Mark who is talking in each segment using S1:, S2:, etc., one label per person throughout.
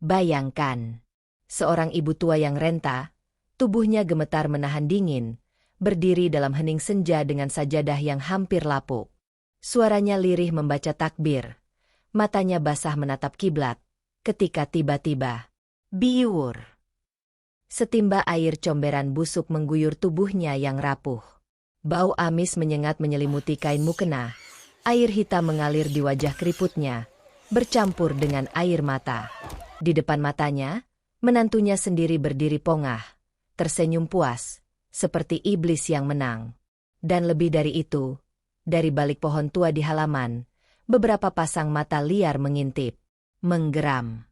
S1: Bayangkan, seorang ibu tua yang renta, tubuhnya gemetar menahan dingin, berdiri dalam hening senja dengan sajadah yang hampir lapuk. Suaranya lirih membaca takbir, matanya basah menatap kiblat, ketika tiba-tiba, biur. Setimba air comberan busuk mengguyur tubuhnya yang rapuh. Bau amis menyengat menyelimuti kain mukena, air hitam mengalir di wajah keriputnya, bercampur dengan air mata. Di depan matanya, menantunya sendiri berdiri pongah, tersenyum puas, seperti iblis yang menang. Dan lebih dari itu, dari balik pohon tua di halaman, beberapa pasang mata liar mengintip, menggeram,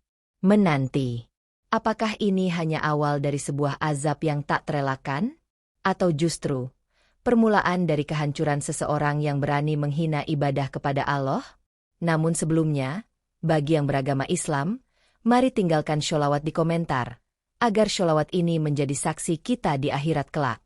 S1: menanti. Apakah ini hanya awal dari sebuah azab yang tak terelakkan? Atau justru, permulaan dari kehancuran seseorang yang berani menghina ibadah kepada Allah? Namun sebelumnya, bagi yang beragama Islam, mari tinggalkan sholawat di komentar, agar sholawat ini menjadi saksi kita di akhirat kelak.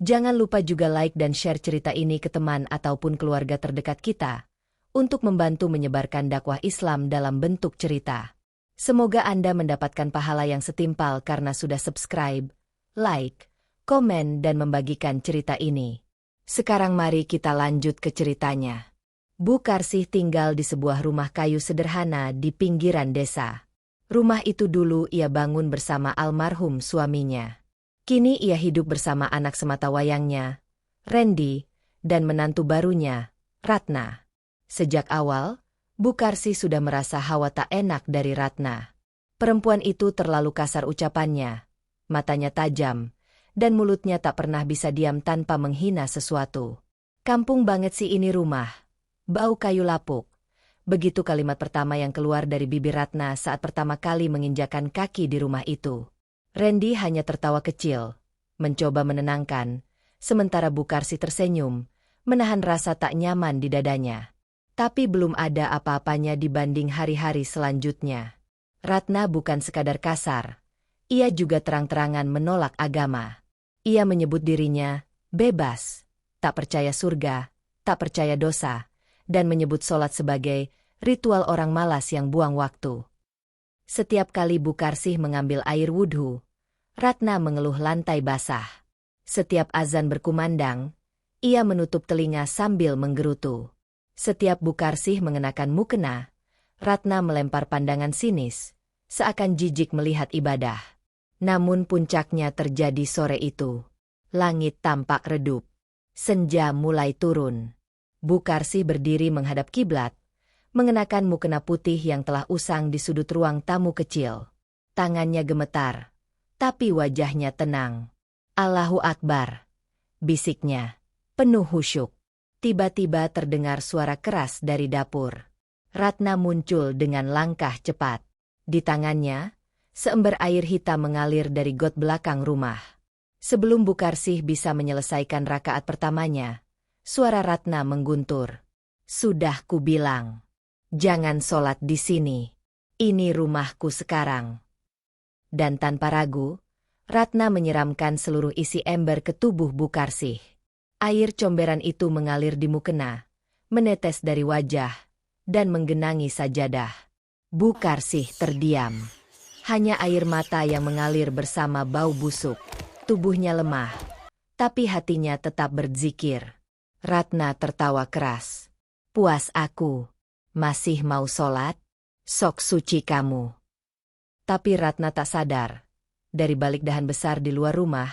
S1: Jangan lupa juga like dan share cerita ini ke teman ataupun keluarga terdekat kita, untuk membantu menyebarkan dakwah Islam dalam bentuk cerita. Semoga Anda mendapatkan pahala yang setimpal karena sudah subscribe, like, komen dan membagikan cerita ini. Sekarang mari kita lanjut ke ceritanya. Bu Karsih tinggal di sebuah rumah kayu sederhana di pinggiran desa. Rumah itu dulu ia bangun bersama almarhum suaminya. Kini ia hidup bersama anak sematawayangnya, Randy, dan menantu barunya, Ratna. Sejak awal, Bu Karsih sudah merasa hawa tak enak dari Ratna. Perempuan itu terlalu kasar ucapannya, matanya tajam, dan mulutnya tak pernah bisa diam tanpa menghina sesuatu. Kampung banget sih ini rumah, bau kayu lapuk. Begitu kalimat pertama yang keluar dari bibir Ratna saat pertama kali menginjakan kaki di rumah itu. Randy hanya tertawa kecil, mencoba menenangkan, sementara Bu Karsih tersenyum, menahan rasa tak nyaman di dadanya. Tapi belum ada apa-apanya dibanding hari-hari selanjutnya. Ratna bukan sekadar kasar, ia juga terang-terangan menolak agama. Ia menyebut dirinya bebas, tak percaya surga, tak percaya dosa, dan menyebut sholat sebagai ritual orang malas yang buang waktu. Setiap kali Bu Karsih mengambil air wudhu, Ratna mengeluh lantai basah. Setiap azan berkumandang, ia menutup telinga sambil menggerutu. Setiap Bu Karsih mengenakan mukena, Ratna melempar pandangan sinis, seakan jijik melihat ibadah. Namun puncaknya terjadi sore itu. Langit tampak redup. Senja mulai turun. Bu Karsih berdiri menghadap kiblat, mengenakan mukena putih yang telah usang di sudut ruang tamu kecil. Tangannya gemetar, tapi wajahnya tenang. Allahu Akbar, bisiknya, penuh khusyuk. Tiba-tiba terdengar suara keras dari dapur. Ratna muncul dengan langkah cepat. Di tangannya, seember air hitam mengalir dari got belakang rumah. Sebelum Bu Karsih bisa menyelesaikan rakaat pertamanya, suara Ratna mengguntur. Sudah kubilang, jangan sholat di sini. Ini rumahku sekarang. Dan tanpa ragu, Ratna menyiramkan seluruh isi ember ke tubuh Bu Karsih. Air comberan itu mengalir di mukena, menetes dari wajah, dan menggenangi sajadah. Bu Karsih terdiam. Hanya air mata yang mengalir bersama bau busuk. Tubuhnya lemah, tapi hatinya tetap berzikir. Ratna tertawa keras. Puas aku. Masih mau sholat? Sok suci kamu. Tapi Ratna tak sadar. Dari balik dahan besar di luar rumah,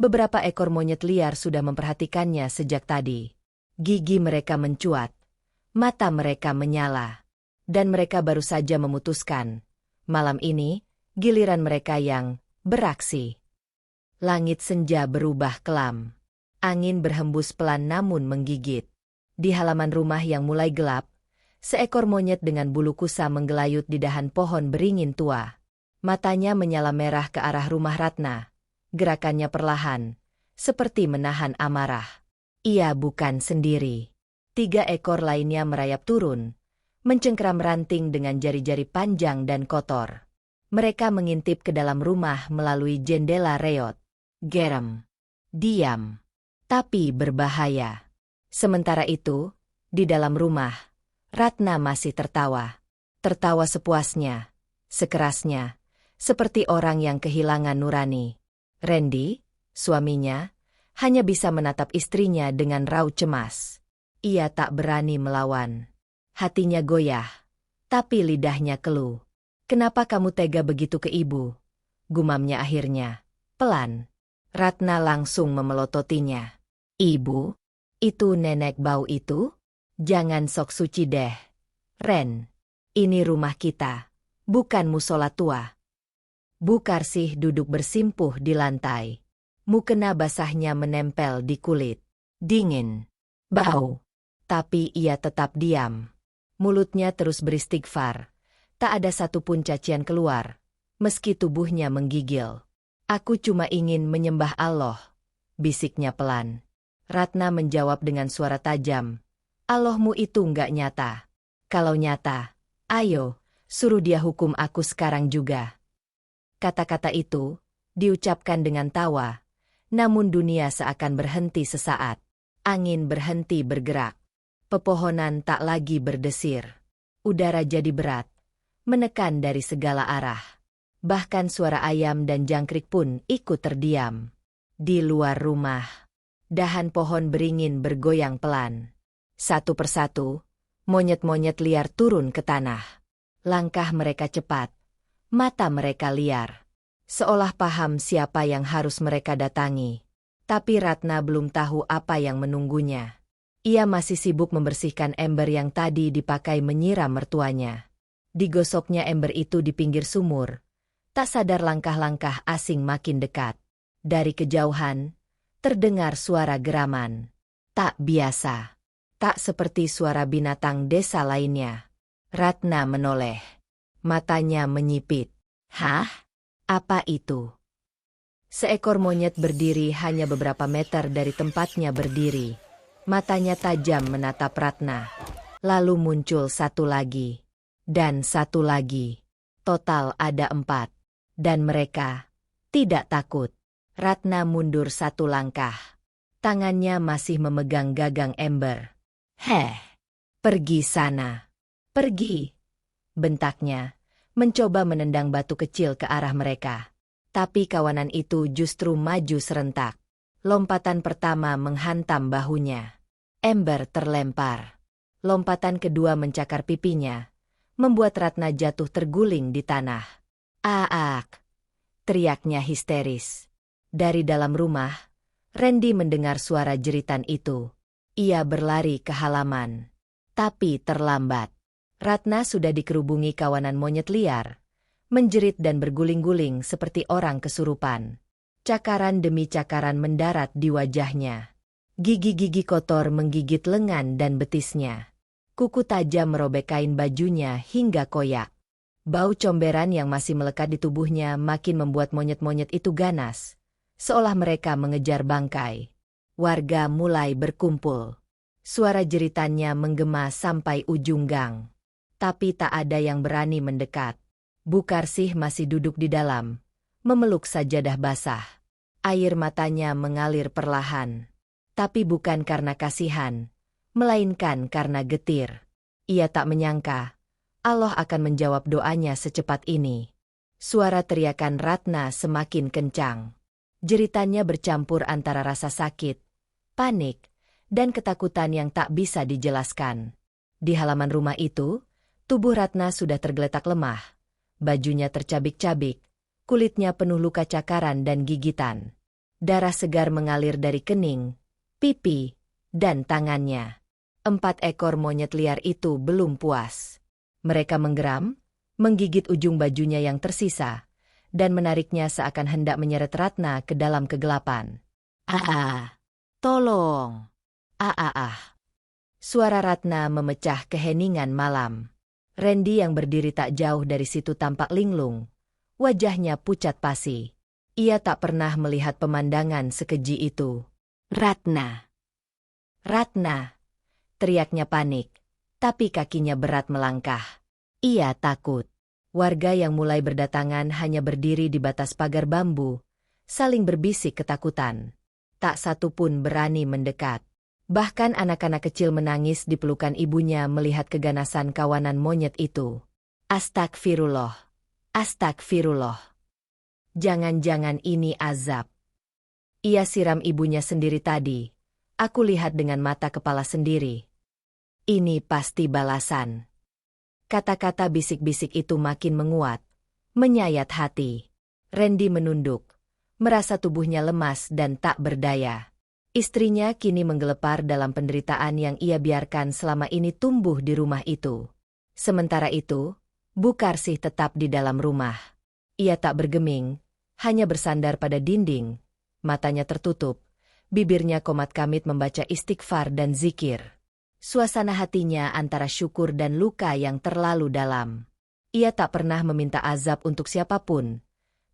S1: beberapa ekor monyet liar sudah memperhatikannya sejak tadi. Gigi mereka mencuat, mata mereka menyala, dan mereka baru saja memutuskan. Malam ini, giliran mereka yang beraksi. Langit senja berubah kelam. Angin berhembus pelan namun menggigit. Di halaman rumah yang mulai gelap, seekor monyet dengan bulu kusa menggelayut di dahan pohon beringin tua. Matanya menyala merah ke arah rumah Ratna. Gerakannya perlahan, seperti menahan amarah. Ia bukan sendiri. 3 ekor lainnya merayap turun, mencengkeram ranting dengan jari-jari panjang dan kotor. Mereka mengintip ke dalam rumah melalui jendela reot. Geram. Diam. Tapi berbahaya. Sementara itu, di dalam rumah, Ratna masih tertawa. Tertawa sepuasnya, sekerasnya, seperti orang yang kehilangan nurani. Randy, suaminya, hanya bisa menatap istrinya dengan raut cemas. Ia tak berani melawan. Hatinya goyah, tapi lidahnya keluh. "Kenapa kamu tega begitu ke ibu?" gumamnya akhirnya, pelan. Ratna langsung memelototinya. "Ibu? Itu nenek bau itu? Jangan sok suci deh. Ren, ini rumah kita, bukan musola tua." Bu Karsih duduk bersimpuh di lantai. Mukena basahnya menempel di kulit. Dingin. Bau. Tapi ia tetap diam. Mulutnya terus beristighfar. Tak ada satupun cacian keluar, meski tubuhnya menggigil. "Aku cuma ingin menyembah Allah," bisiknya pelan. Ratna menjawab dengan suara tajam. "Allahmu itu nggak nyata. Kalau nyata, ayo, suruh dia hukum aku sekarang juga." Kata-kata itu diucapkan dengan tawa, namun dunia seakan berhenti sesaat. Angin berhenti bergerak. Pepohonan tak lagi berdesir. Udara jadi berat, menekan dari segala arah. Bahkan suara ayam dan jangkrik pun ikut terdiam. Di luar rumah, dahan pohon beringin bergoyang pelan. Satu persatu, monyet-monyet liar turun ke tanah. Langkah mereka cepat. Mata mereka liar, seolah paham siapa yang harus mereka datangi. Tapi Ratna belum tahu apa yang menunggunya. Ia masih sibuk membersihkan ember yang tadi dipakai menyiram mertuanya. Digosoknya ember itu di pinggir sumur. Tak sadar langkah-langkah asing makin dekat. Dari kejauhan, terdengar suara geraman. Tak biasa. Tak seperti suara binatang desa lainnya. Ratna menoleh. Matanya menyipit. "Hah? Apa itu?" Seekor monyet berdiri hanya beberapa meter dari tempatnya berdiri. Matanya tajam menatap Ratna. Lalu muncul satu lagi. Dan satu lagi. Total ada 4. Dan mereka tidak takut. Ratna mundur satu langkah. Tangannya masih memegang gagang ember. "Heh, pergi sana. Pergi," bentaknya, mencoba menendang batu kecil ke arah mereka. Tapi kawanan itu justru maju serentak. Lompatan pertama menghantam bahunya. Ember terlempar. Lompatan kedua mencakar pipinya, membuat Ratna jatuh terguling di tanah. "Aak!" teriaknya histeris. Dari dalam rumah, Randy mendengar suara jeritan itu. Ia berlari ke halaman. Tapi terlambat. Ratna sudah dikerubungi kawanan monyet liar, menjerit dan berguling-guling seperti orang kesurupan. Cakaran demi cakaran mendarat di wajahnya. Gigi-gigi kotor menggigit lengan dan betisnya. Kuku tajam merobek kain bajunya hingga koyak. Bau comberan yang masih melekat di tubuhnya makin membuat monyet-monyet itu ganas, seolah mereka mengejar bangkai. Warga mulai berkumpul. Suara jeritannya menggema sampai ujung gang. Tapi tak ada yang berani mendekat. Bu Karsih masih duduk di dalam, memeluk sajadah basah. Air matanya mengalir perlahan. Tapi bukan karena kasihan, melainkan karena getir. Ia tak menyangka Allah akan menjawab doanya secepat ini. Suara teriakan Ratna semakin kencang. Jeritannya bercampur antara rasa sakit, panik, dan ketakutan yang tak bisa dijelaskan. Di halaman rumah itu, tubuh Ratna sudah tergeletak lemah. Bajunya tercabik-cabik, kulitnya penuh luka cakaran dan gigitan. Darah segar mengalir dari kening, pipi, dan tangannya. 4 ekor monyet liar itu belum puas. Mereka menggeram, menggigit ujung bajunya yang tersisa, dan menariknya seakan hendak menyeret Ratna ke dalam kegelapan. "Ah, tolong! Ah. Suara Ratna memecah keheningan malam. Randy yang berdiri tak jauh dari situ tampak linglung. Wajahnya pucat pasi. Ia tak pernah melihat pemandangan sekeji itu. "Ratna! Ratna!" teriaknya panik, tapi kakinya berat melangkah. Ia takut. Warga yang mulai berdatangan hanya berdiri di batas pagar bambu, saling berbisik ketakutan. Tak satu pun berani mendekat. Bahkan anak-anak kecil menangis di pelukan ibunya melihat keganasan kawanan monyet itu. Astagfirullah. Astagfirullah. Jangan-jangan ini azab. Ia siram ibunya sendiri tadi. Aku lihat dengan mata kepala sendiri. Ini pasti balasan. Kata-kata bisik-bisik itu makin menguat, menyayat hati. Randy menunduk, merasa tubuhnya lemas dan tak berdaya. Istrinya kini menggelepar dalam penderitaan yang ia biarkan selama ini tumbuh di rumah itu. Sementara itu, Bukarsih tetap di dalam rumah. Ia tak bergeming, hanya bersandar pada dinding, matanya tertutup, bibirnya komat-kamit membaca istighfar dan zikir. Suasana hatinya antara syukur dan luka yang terlalu dalam. Ia tak pernah meminta azab untuk siapapun,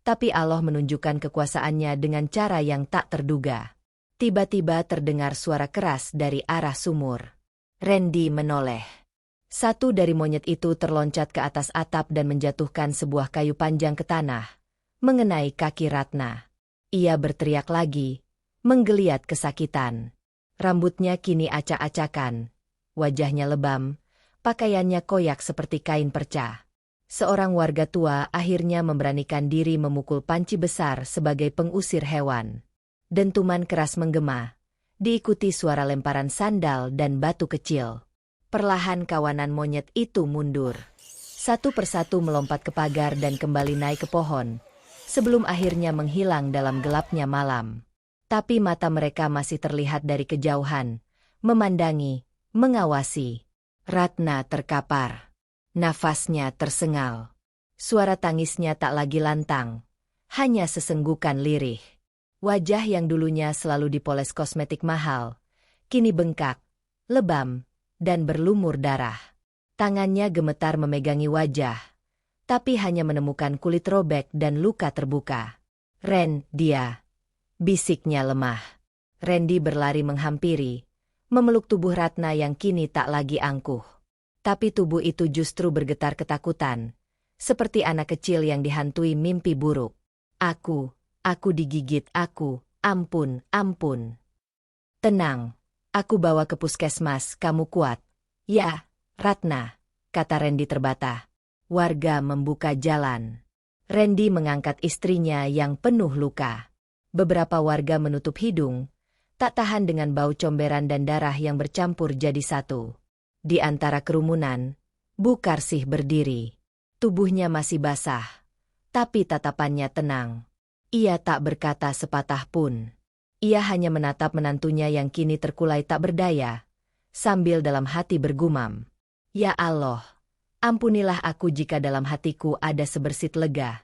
S1: tapi Allah menunjukkan kekuasaannya dengan cara yang tak terduga. Tiba-tiba terdengar suara keras dari arah sumur. Randy menoleh. Satu dari monyet itu terloncat ke atas atap dan menjatuhkan sebuah kayu panjang ke tanah, mengenai kaki Ratna. Ia berteriak lagi, menggeliat kesakitan. Rambutnya kini acak-acakan, wajahnya lebam, pakaiannya koyak seperti kain perca. Seorang warga tua akhirnya memberanikan diri memukul panci besar sebagai pengusir hewan. Dentuman keras menggema, diikuti suara lemparan sandal dan batu kecil. Perlahan kawanan monyet itu mundur. Satu persatu melompat ke pagar dan kembali naik ke pohon, sebelum akhirnya menghilang dalam gelapnya malam. Tapi mata mereka masih terlihat dari kejauhan, memandangi, mengawasi. Ratna terkapar. Nafasnya tersengal. Suara tangisnya tak lagi lantang, hanya sesenggukan lirih. Wajah yang dulunya selalu dipoles kosmetik mahal, kini bengkak, lebam, dan berlumur darah. Tangannya gemetar memegangi wajah, tapi hanya menemukan kulit robek dan luka terbuka. "Ren, dia," bisiknya lemah. Randy berlari menghampiri, memeluk tubuh Ratna yang kini tak lagi angkuh. Tapi tubuh itu justru bergetar ketakutan, seperti anak kecil yang dihantui mimpi buruk. Aku digigit, ampun, ampun." "Tenang, aku bawa ke puskesmas, kamu kuat." "Ya, Ratna," kata Randy terbata. Warga membuka jalan. Randy mengangkat istrinya yang penuh luka. Beberapa warga menutup hidung, tak tahan dengan bau comberan dan darah yang bercampur jadi satu. Di antara kerumunan, Bukarsih berdiri. Tubuhnya masih basah, tapi tatapannya tenang. Ia tak berkata sepatah pun. Ia hanya menatap menantunya yang kini terkulai tak berdaya, sambil dalam hati bergumam, "Ya Allah, ampunilah aku jika dalam hatiku ada sebersit lega."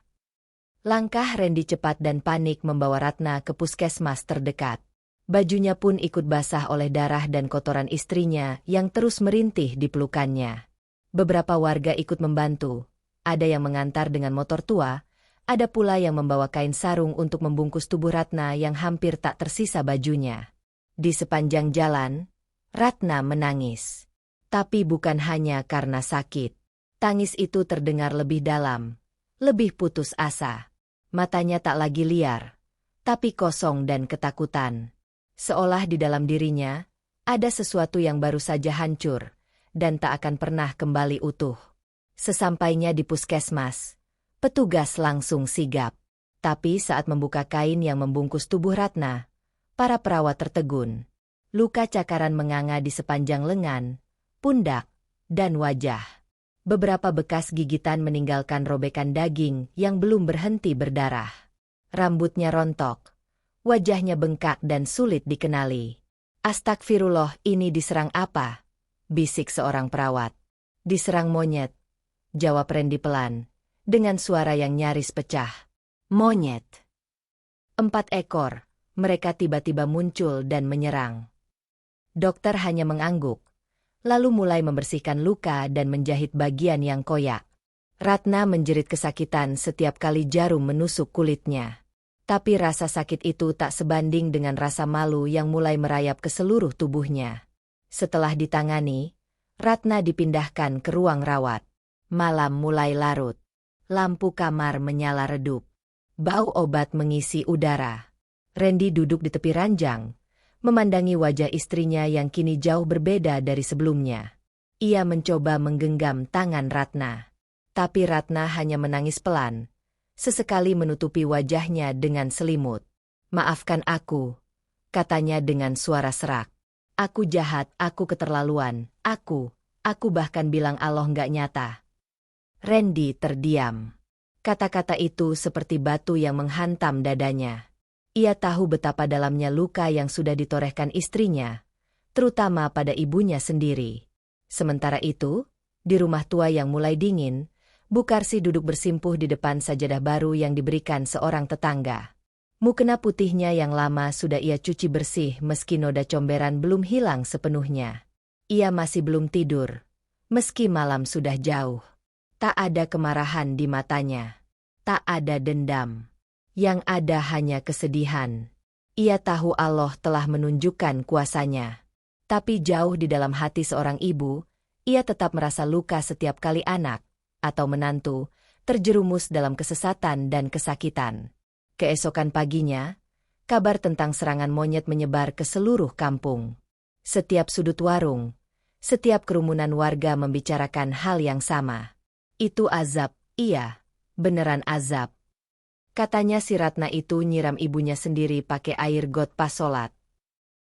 S1: Langkah Randy cepat dan panik membawa Ratna ke puskesmas terdekat. Bajunya pun ikut basah oleh darah dan kotoran istrinya yang terus merintih di pelukannya. Beberapa warga ikut membantu, ada yang mengantar dengan motor tua, ada pula yang membawa kain sarung untuk membungkus tubuh Ratna yang hampir tak tersisa bajunya. Di sepanjang jalan, Ratna menangis. Tapi bukan hanya karena sakit. Tangis itu terdengar lebih dalam, lebih putus asa. Matanya tak lagi liar, tapi kosong dan ketakutan. Seolah di dalam dirinya, ada sesuatu yang baru saja hancur, dan tak akan pernah kembali utuh. Sesampainya di puskesmas, petugas langsung sigap. Tapi saat membuka kain yang membungkus tubuh Ratna, para perawat tertegun. Luka cakaran menganga di sepanjang lengan, pundak, dan wajah. Beberapa bekas gigitan meninggalkan robekan daging yang belum berhenti berdarah. Rambutnya rontok, wajahnya bengkak dan sulit dikenali. "Astagfirullah, ini diserang apa?" bisik seorang perawat. "Diserang monyet," jawab Randy pelan, dengan suara yang nyaris pecah. "Monyet. 4 ekor, mereka tiba-tiba muncul dan menyerang." Dokter hanya mengangguk, lalu mulai membersihkan luka dan menjahit bagian yang koyak. Ratna menjerit kesakitan setiap kali jarum menusuk kulitnya. Tapi rasa sakit itu tak sebanding dengan rasa malu yang mulai merayap ke seluruh tubuhnya. Setelah ditangani, Ratna dipindahkan ke ruang rawat. Malam mulai larut. Lampu kamar menyala redup. Bau obat mengisi udara. Randy duduk di tepi ranjang, memandangi wajah istrinya yang kini jauh berbeda dari sebelumnya. Ia mencoba menggenggam tangan Ratna. Tapi Ratna hanya menangis pelan, sesekali menutupi wajahnya dengan selimut. "Maafkan aku," katanya dengan suara serak. "Aku jahat, aku keterlaluan, aku bahkan bilang Allah nggak nyata." Randy terdiam. Kata-kata itu seperti batu yang menghantam dadanya. Ia tahu betapa dalamnya luka yang sudah ditorehkan istrinya, terutama pada ibunya sendiri. Sementara itu, di rumah tua yang mulai dingin, Bukarsi duduk bersimpuh di depan sajadah baru yang diberikan seorang tetangga. Mukena putihnya yang lama sudah ia cuci bersih meski noda comberan belum hilang sepenuhnya. Ia masih belum tidur, meski malam sudah jauh. Tak ada kemarahan di matanya. Tak ada dendam. Yang ada hanya kesedihan. Ia tahu Allah telah menunjukkan kuasanya. Tapi jauh di dalam hati seorang ibu, ia tetap merasa luka setiap kali anak, atau menantu, terjerumus dalam kesesatan dan kesakitan. Keesokan paginya, kabar tentang serangan monyet menyebar ke seluruh kampung. Setiap sudut warung, setiap kerumunan warga membicarakan hal yang sama. "Itu azab, iya, beneran azab," katanya si Ratna itu nyiram ibunya sendiri pakai air got pas sholat.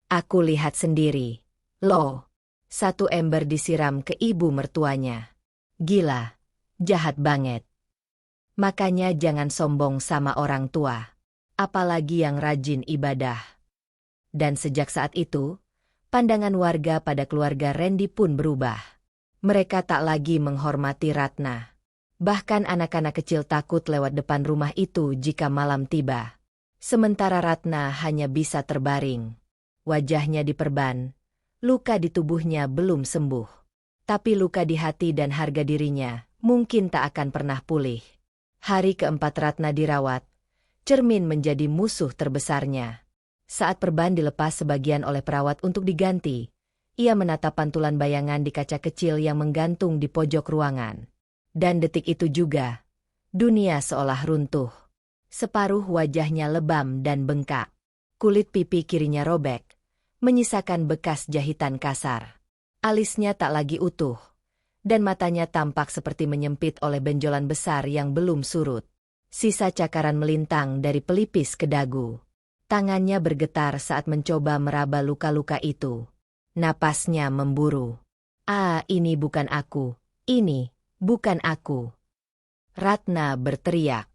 S1: "Aku lihat sendiri. Loh, 1 ember disiram ke ibu mertuanya. Gila, jahat banget. Makanya jangan sombong sama orang tua. Apalagi yang rajin ibadah." Dan sejak saat itu, pandangan warga pada keluarga Randy pun berubah. Mereka tak lagi menghormati Ratna. Bahkan anak-anak kecil takut lewat depan rumah itu jika malam tiba. Sementara Ratna hanya bisa terbaring. Wajahnya diperban, luka di tubuhnya belum sembuh. Tapi luka di hati dan harga dirinya mungkin tak akan pernah pulih. Hari keempat Ratna dirawat, cermin menjadi musuh terbesarnya. Saat perban dilepas sebagian oleh perawat untuk diganti, ia menatap pantulan bayangan di kaca kecil yang menggantung di pojok ruangan. Dan detik itu juga, dunia seolah runtuh. Separuh wajahnya lebam dan bengkak. Kulit pipi kirinya robek, menyisakan bekas jahitan kasar. Alisnya tak lagi utuh, dan matanya tampak seperti menyempit oleh benjolan besar yang belum surut. Sisa cakaran melintang dari pelipis ke dagu. Tangannya bergetar saat mencoba meraba luka-luka itu. Napasnya memburu. "Ah, ini bukan aku. Ini bukan aku." Ratna berteriak.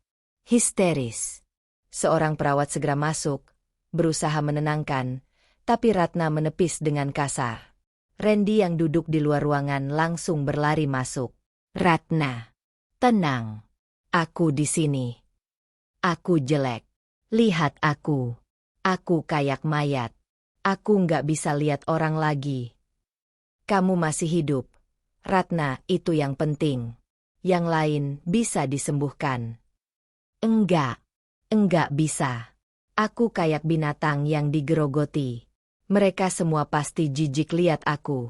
S1: Histeris. Seorang perawat segera masuk, berusaha menenangkan, tapi Ratna menepis dengan kasar. Randy yang duduk di luar ruangan langsung berlari masuk. "Ratna, tenang. Aku di sini. Aku jelek. Lihat aku. Aku kayak mayat. Aku nggak bisa lihat orang lagi. Kamu masih hidup, Ratna, itu yang penting. Yang lain bisa disembuhkan." Enggak bisa. Aku kayak binatang yang digerogoti. Mereka semua pasti jijik lihat aku."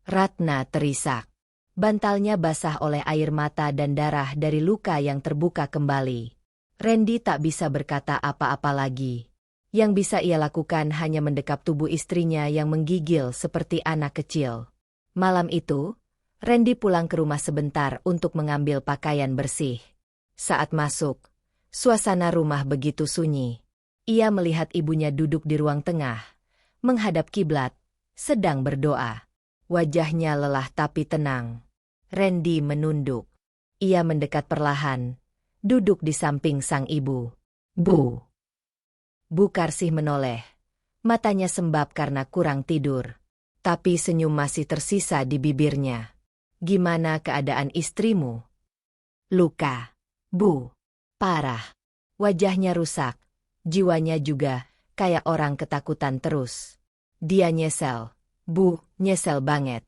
S1: Ratna terisak. Bantalnya basah oleh air mata dan darah dari luka yang terbuka kembali. Randy tak bisa berkata apa-apa lagi. Yang bisa ia lakukan hanya mendekap tubuh istrinya yang menggigil seperti anak kecil. Malam itu, Randy pulang ke rumah sebentar untuk mengambil pakaian bersih. Saat masuk, suasana rumah begitu sunyi. Ia melihat ibunya duduk di ruang tengah, menghadap kiblat, sedang berdoa. Wajahnya lelah tapi tenang. Randy menunduk. Ia mendekat perlahan, duduk di samping sang ibu. "Bu." Bukarsih menoleh. Matanya sembab karena kurang tidur. Tapi senyum masih tersisa di bibirnya. "Gimana keadaan istrimu?" "Luka, Bu. Parah. Wajahnya rusak. Jiwanya juga, kayak orang ketakutan terus. Dia nyesel. Bu, nyesel banget."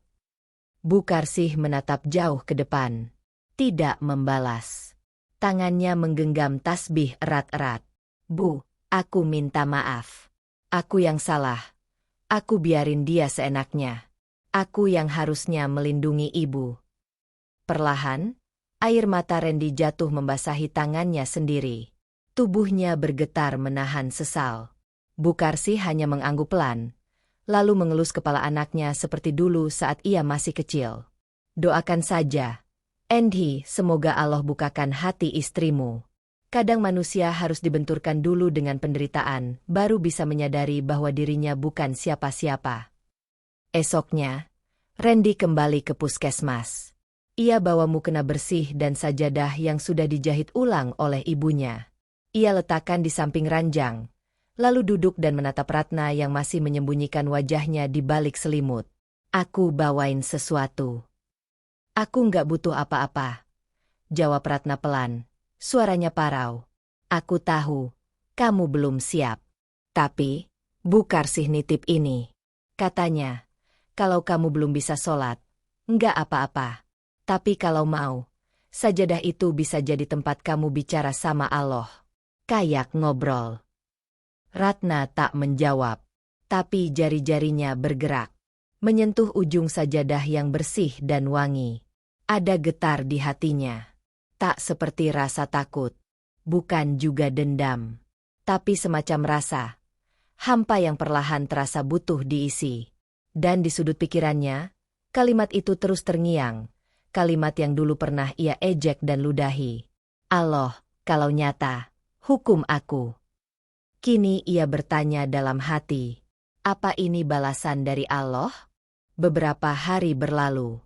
S1: Bukarsih menatap jauh ke depan. Tidak membalas. Tangannya menggenggam tasbih erat-erat. "Bu, aku minta maaf. Aku yang salah. Aku biarin dia seenaknya. Aku yang harusnya melindungi ibu." Perlahan, air mata Randy jatuh membasahi tangannya sendiri. Tubuhnya bergetar menahan sesal. Bukarsih hanya mengangguk pelan, lalu mengelus kepala anaknya seperti dulu saat ia masih kecil. "Doakan saja, Andy, semoga Allah bukakan hati istrimu." Kadang manusia harus dibenturkan dulu dengan penderitaan, baru bisa menyadari bahwa dirinya bukan siapa-siapa. Esoknya, Randy kembali ke puskesmas. Ia bawa mukena bersih dan sajadah yang sudah dijahit ulang oleh ibunya. Ia letakkan di samping ranjang, lalu duduk dan menatap Ratna yang masih menyembunyikan wajahnya di balik selimut. Aku bawain sesuatu. Aku nggak butuh apa-apa, jawab Ratna pelan, suaranya parau. Aku tahu, kamu belum siap. Tapi, Bukarsih nitip ini. Katanya, kalau kamu belum bisa sholat, nggak apa-apa. Tapi kalau mau, sajadah itu bisa jadi tempat kamu bicara sama Allah. Kayak ngobrol. Ratna tak menjawab, tapi jari-jarinya bergerak, menyentuh ujung sajadah yang bersih dan wangi. Ada getar di hatinya. Tak seperti rasa takut, bukan juga dendam, tapi semacam rasa hampa yang perlahan terasa butuh diisi. Dan di sudut pikirannya, kalimat itu terus terngiang. Kalimat yang dulu pernah ia ejek dan ludahi. Allah, kalau nyata, hukum aku. Kini ia bertanya dalam hati, apa ini balasan dari Allah? Beberapa hari berlalu.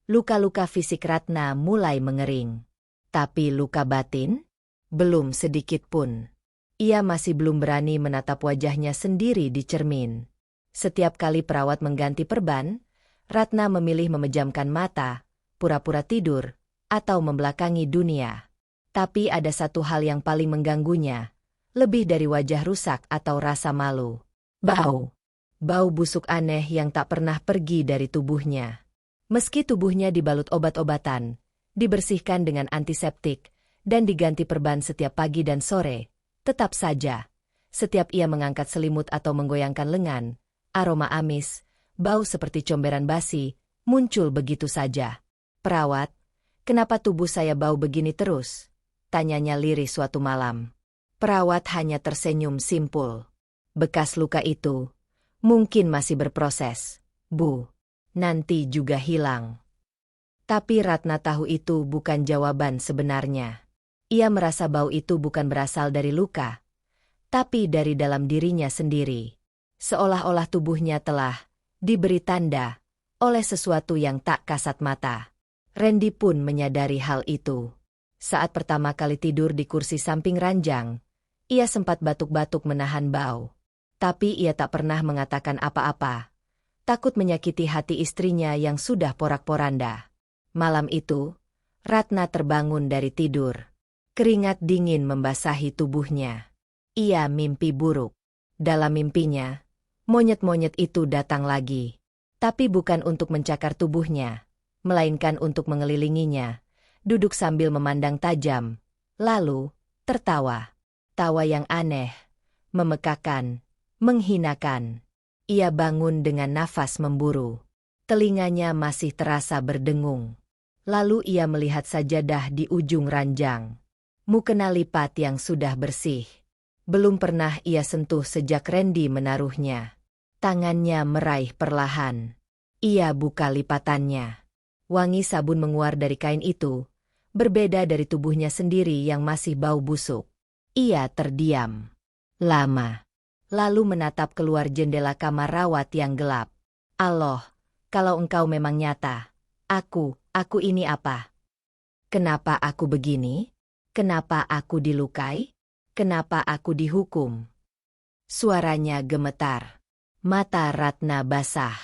S1: Luka-luka fisik Ratna mulai mengering. Tapi luka batin? Belum sedikit pun. Ia masih belum berani menatap wajahnya sendiri di cermin. Setiap kali perawat mengganti perban, Ratna memilih memejamkan mata, pura-pura tidur, atau membelakangi dunia. Tapi ada satu hal yang paling mengganggunya, lebih dari wajah rusak atau rasa malu. Bau. Bau busuk aneh yang tak pernah pergi dari tubuhnya. Meski tubuhnya dibalut obat-obatan, dibersihkan dengan antiseptik, dan diganti perban setiap pagi dan sore, tetap saja, setiap ia mengangkat selimut atau menggoyangkan lengan, aroma amis, bau seperti comberan basi, muncul begitu saja. Perawat, kenapa tubuh saya bau begini terus? Tanyanya lirih suatu malam. Perawat hanya tersenyum simpul. Bekas luka itu mungkin masih berproses, Bu. Nanti juga hilang. Tapi Ratna tahu itu bukan jawaban sebenarnya. Ia merasa bau itu bukan berasal dari luka, tapi dari dalam dirinya sendiri. Seolah-olah tubuhnya telah diberi tanda oleh sesuatu yang tak kasat mata. Randy pun menyadari hal itu. Saat pertama kali tidur di kursi samping ranjang, ia sempat batuk-batuk menahan bau. Tapi ia tak pernah mengatakan apa-apa. Takut menyakiti hati istrinya yang sudah porak-poranda. Malam itu, Ratna terbangun dari tidur. Keringat dingin membasahi tubuhnya. Ia mimpi buruk. Dalam mimpinya, monyet-monyet itu datang lagi. Tapi bukan untuk mencakar tubuhnya, melainkan untuk mengelilinginya, duduk sambil memandang tajam, lalu tertawa. Tawa yang aneh, memekakan, menghinakan. Ia bangun dengan nafas memburu. Telinganya masih terasa berdengung. Lalu ia melihat sajadah di ujung ranjang. Mukena lipat yang sudah bersih. Belum pernah ia sentuh sejak Randy menaruhnya. Tangannya meraih perlahan. Ia buka lipatannya. Wangi sabun menguar dari kain itu, berbeda dari tubuhnya sendiri yang masih bau busuk. Ia terdiam lama, lalu menatap keluar jendela kamar rawat yang gelap. Allah, kalau engkau memang nyata, aku ini apa? Kenapa aku begini? Kenapa aku dilukai? Kenapa aku dihukum? Suaranya gemetar. Mata Ratna basah.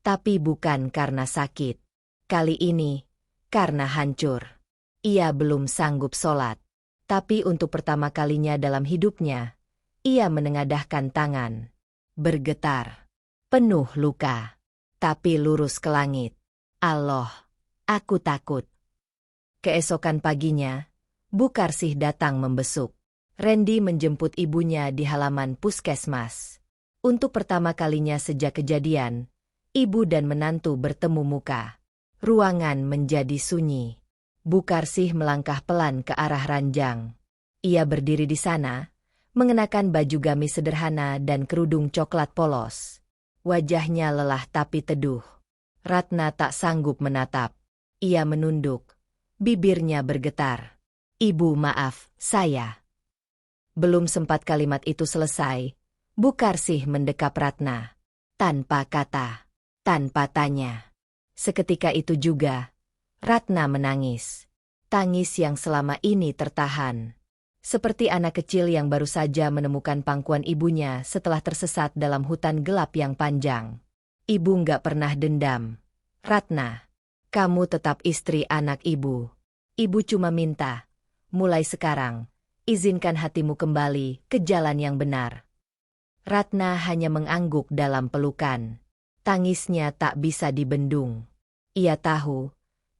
S1: Tapi bukan karena sakit. Kali ini, karena hancur. Ia belum sanggup sholat. Tapi untuk pertama kalinya dalam hidupnya, ia menengadahkan tangan. Bergetar. Penuh luka. Tapi lurus ke langit. Allah, aku takut. Keesokan paginya, Bukarsih datang membesuk. Randy menjemput ibunya di halaman puskesmas. Untuk pertama kalinya sejak kejadian, ibu dan menantu bertemu muka. Ruangan menjadi sunyi. Bukarsih melangkah pelan ke arah ranjang. Ia berdiri di sana, mengenakan baju gamis sederhana dan kerudung coklat polos. Wajahnya lelah tapi teduh. Ratna tak sanggup menatap. Ia menunduk. Bibirnya bergetar. Ibu, maaf, saya Belum sempat kalimat itu selesai, Bukarsih mendekap Ratna. Tanpa kata, tanpa tanya. Seketika itu juga, Ratna menangis. Tangis yang selama ini tertahan. Seperti anak kecil yang baru saja menemukan pangkuan ibunya setelah tersesat dalam hutan gelap yang panjang. Ibu nggak pernah dendam. Ratna, kamu tetap istri anak ibu. Ibu cuma minta, mulai sekarang, izinkan hatimu kembali ke jalan yang benar. Ratna hanya mengangguk dalam pelukan. Tangisnya tak bisa dibendung. Ia tahu,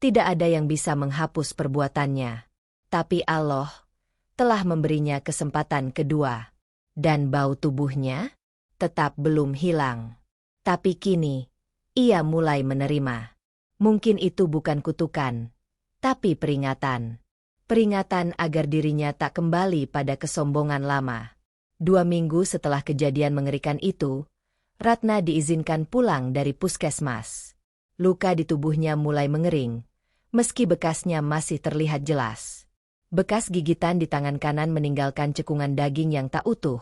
S1: tidak ada yang bisa menghapus perbuatannya. Tapi Allah telah memberinya kesempatan kedua. Dan bau tubuhnya tetap belum hilang. Tapi kini, ia mulai menerima. Mungkin itu bukan kutukan, tapi peringatan. Peringatan agar dirinya tak kembali pada kesombongan lama. 2 minggu setelah kejadian mengerikan itu, Ratna diizinkan pulang dari puskesmas. Luka di tubuhnya mulai mengering, meski bekasnya masih terlihat jelas. Bekas gigitan di tangan kanan meninggalkan cekungan daging yang tak utuh,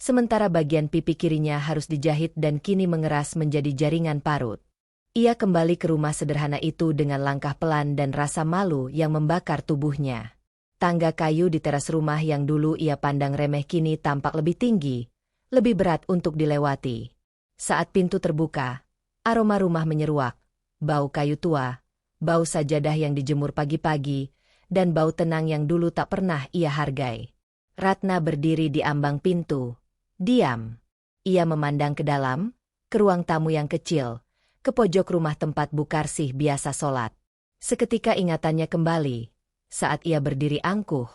S1: sementara bagian pipi kirinya harus dijahit dan kini mengeras menjadi jaringan parut. Ia kembali ke rumah sederhana itu dengan langkah pelan dan rasa malu yang membakar tubuhnya. Tangga kayu di teras rumah yang dulu ia pandang remeh kini tampak lebih tinggi, lebih berat untuk dilewati. Saat pintu terbuka, aroma rumah menyeruak, bau kayu tua, bau sajadah yang dijemur pagi-pagi, dan bau tenang yang dulu tak pernah ia hargai. Ratna berdiri di ambang pintu, diam. Ia memandang ke dalam, ke ruang tamu yang kecil, ke pojok rumah tempat Bukarsih biasa sholat. Seketika ingatannya kembali. Saat ia berdiri angkuh,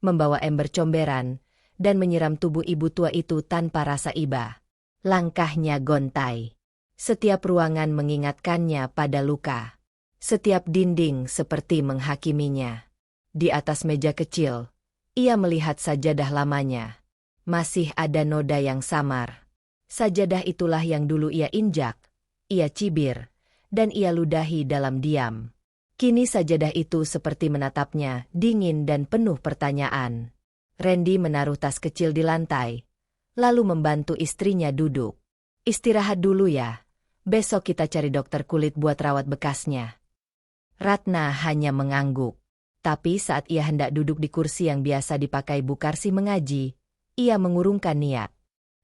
S1: membawa ember comberan, dan menyiram tubuh ibu tua itu tanpa rasa iba. Langkahnya gontai. Setiap ruangan mengingatkannya pada luka. Setiap dinding seperti menghakiminya. Di atas meja kecil, ia melihat sajadah lamanya. Masih ada noda yang samar. Sajadah itulah yang dulu ia injak, ia cibir, dan ia ludahi dalam diam. Kini sajadah itu seperti menatapnya, dingin dan penuh pertanyaan. Randy menaruh tas kecil di lantai, lalu membantu istrinya duduk. Istirahat dulu ya, besok kita cari dokter kulit buat rawat bekasnya. Ratna hanya mengangguk. Tapi saat ia hendak duduk di kursi yang biasa dipakai Bukarsih mengaji, ia mengurungkan niat.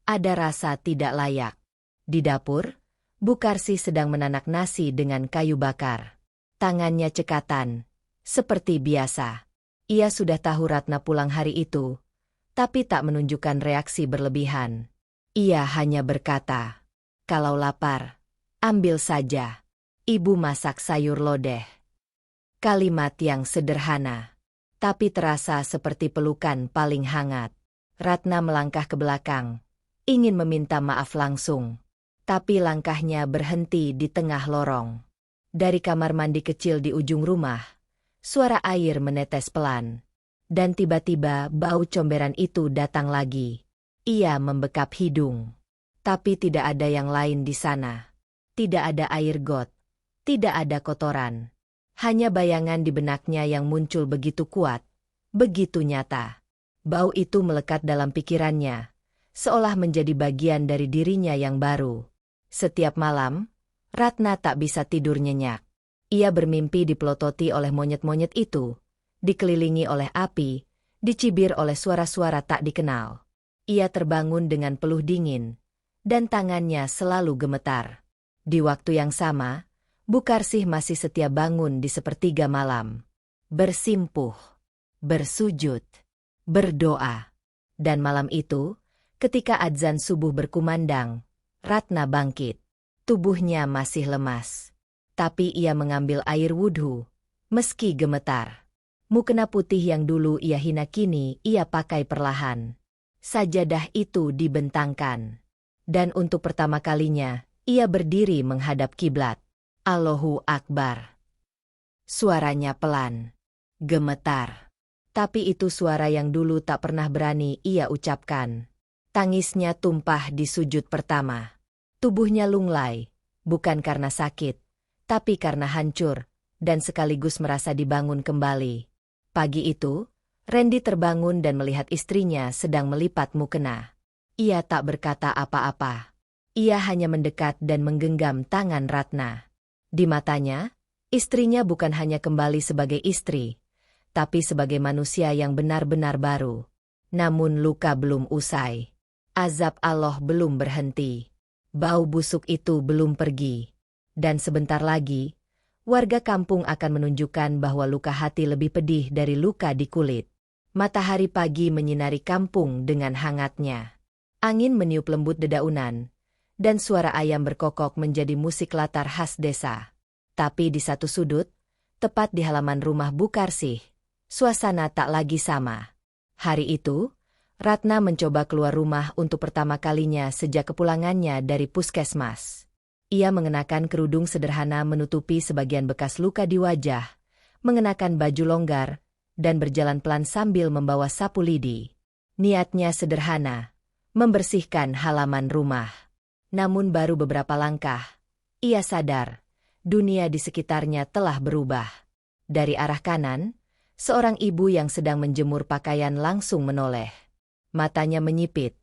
S1: Ada rasa tidak layak. Di dapur, Bukarsih sedang menanak nasi dengan kayu bakar. Tangannya cekatan, seperti biasa. Ia sudah tahu Ratna pulang hari itu, tapi tak menunjukkan reaksi berlebihan. Ia hanya berkata, "Kalau lapar, ambil saja. Ibu masak sayur lodeh." Kalimat yang sederhana, tapi terasa seperti pelukan paling hangat. Ratna melangkah ke belakang, ingin meminta maaf langsung. Tapi langkahnya berhenti di tengah lorong. Dari kamar mandi kecil di ujung rumah, suara air menetes pelan. Dan tiba-tiba bau comberan itu datang lagi. Ia membekap hidung. Tapi tidak ada yang lain di sana. Tidak ada air got. Tidak ada kotoran. Hanya bayangan di benaknya yang muncul begitu kuat, begitu nyata. Bau itu melekat dalam pikirannya, seolah menjadi bagian dari dirinya yang baru. Setiap malam, Ratna tak bisa tidur nyenyak. Ia bermimpi dipelototi oleh monyet-monyet itu, dikelilingi oleh api, dicibir oleh suara-suara tak dikenal. Ia terbangun dengan peluh dingin, dan tangannya selalu gemetar. Di waktu yang sama, Bukarsih masih setia bangun di sepertiga malam. Bersimpuh, bersujud, berdoa. Dan malam itu, ketika adzan subuh berkumandang, Ratna bangkit. Tubuhnya masih lemas. Tapi ia mengambil air wudhu, meski gemetar. Mukena putih yang dulu ia hina kini ia pakai perlahan. Sajadah itu dibentangkan. Dan untuk pertama kalinya, ia berdiri menghadap kiblat. Allahu Akbar. Suaranya pelan, gemetar. Tapi itu suara yang dulu tak pernah berani ia ucapkan. Tangisnya tumpah di sujud pertama. Tubuhnya lunglai, bukan karena sakit, tapi karena hancur, dan sekaligus merasa dibangun kembali. Pagi itu, Randy terbangun dan melihat istrinya sedang melipat mukena. Ia tak berkata apa-apa. Ia hanya mendekat dan menggenggam tangan Ratna. Di matanya, istrinya bukan hanya kembali sebagai istri, tapi sebagai manusia yang benar-benar baru. Namun luka belum usai. Azab Allah belum berhenti. Bau busuk itu belum pergi. Dan sebentar lagi, warga kampung akan menunjukkan bahwa luka hati lebih pedih dari luka di kulit. Matahari pagi menyinari kampung dengan hangatnya. Angin meniup lembut dedaunan, dan suara ayam berkokok menjadi musik latar khas desa. Tapi di satu sudut, tepat di halaman rumah Bukarsih, suasana tak lagi sama. Hari itu, Ratna mencoba keluar rumah untuk pertama kalinya sejak kepulangannya dari puskesmas. Ia mengenakan kerudung sederhana menutupi sebagian bekas luka di wajah, mengenakan baju longgar, dan berjalan pelan sambil membawa sapu lidi. Niatnya sederhana, membersihkan halaman rumah. Namun baru beberapa langkah, ia sadar, dunia di sekitarnya telah berubah. Dari arah kanan, seorang ibu yang sedang menjemur pakaian langsung menoleh. Matanya menyipit,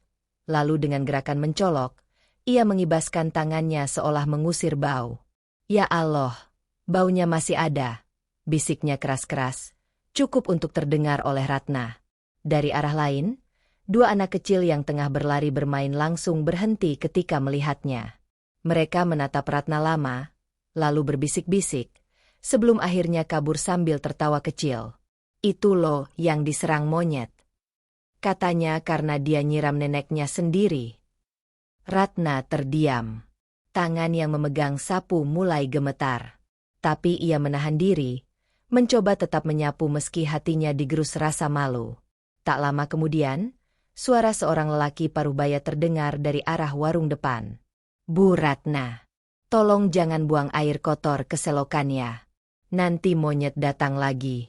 S1: lalu dengan gerakan mencolok, ia mengibaskan tangannya seolah mengusir bau. Ya Allah, baunya masih ada, bisiknya keras-keras, cukup untuk terdengar oleh Ratna. Dari arah lain, dua anak kecil yang tengah berlari bermain langsung berhenti ketika melihatnya. Mereka menatap Ratna lama, lalu berbisik-bisik, sebelum akhirnya kabur sambil tertawa kecil. Itu loh yang diserang monyet, katanya karena dia nyiram neneknya sendiri. Ratna terdiam. Tangan yang memegang sapu mulai gemetar. Tapi ia menahan diri, mencoba tetap menyapu meski hatinya digerus rasa malu. Tak lama kemudian, suara seorang lelaki parubaya terdengar dari arah warung depan. Bu Ratna, tolong jangan buang air kotor ke selokannya. Nanti monyet datang lagi.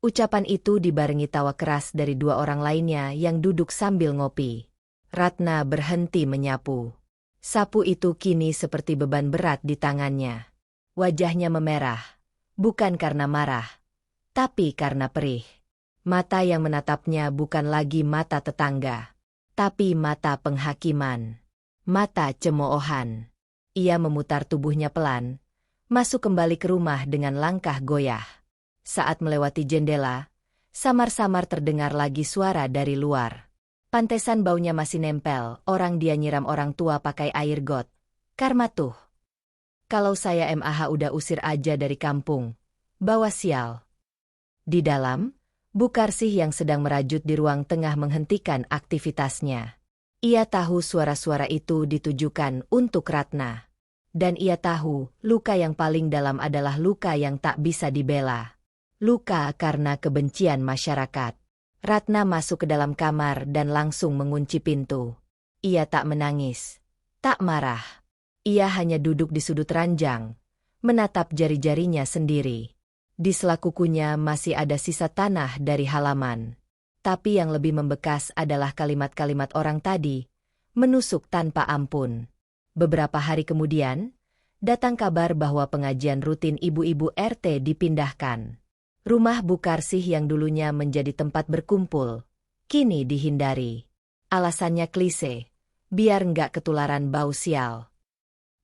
S1: Ucapan itu dibarengi tawa keras dari dua orang lainnya yang duduk sambil ngopi. Ratna berhenti menyapu. Sapu itu kini seperti beban berat di tangannya. Wajahnya memerah, bukan karena marah, tapi karena perih. Mata yang menatapnya bukan lagi mata tetangga, tapi mata penghakiman. Mata cemoohan. Ia memutar tubuhnya pelan, masuk kembali ke rumah dengan langkah goyah. Saat melewati jendela, samar-samar terdengar lagi suara dari luar. Pantesan baunya masih nempel, orang dia nyiram orang tua pakai air got. Karma tuh. Kalau saya MAH udah usir aja dari kampung. Bawa sial. Di dalam, Bukarsih yang sedang merajut di ruang tengah menghentikan aktivitasnya. Ia tahu suara-suara itu ditujukan untuk Ratna. Dan ia tahu, luka yang paling dalam adalah luka yang tak bisa dibela. Luka karena kebencian masyarakat. Ratna masuk ke dalam kamar dan langsung mengunci pintu. Ia tak menangis, tak marah. Ia hanya duduk di sudut ranjang, menatap jari-jarinya sendiri. Di sela kukunya masih ada sisa tanah dari halaman. Tapi yang lebih membekas adalah kalimat-kalimat orang tadi, menusuk tanpa ampun. Beberapa hari kemudian, datang kabar bahwa pengajian rutin ibu-ibu RT dipindahkan. Rumah Bukarsih yang dulunya menjadi tempat berkumpul, kini dihindari. Alasannya klise, biar nggak ketularan bau sial.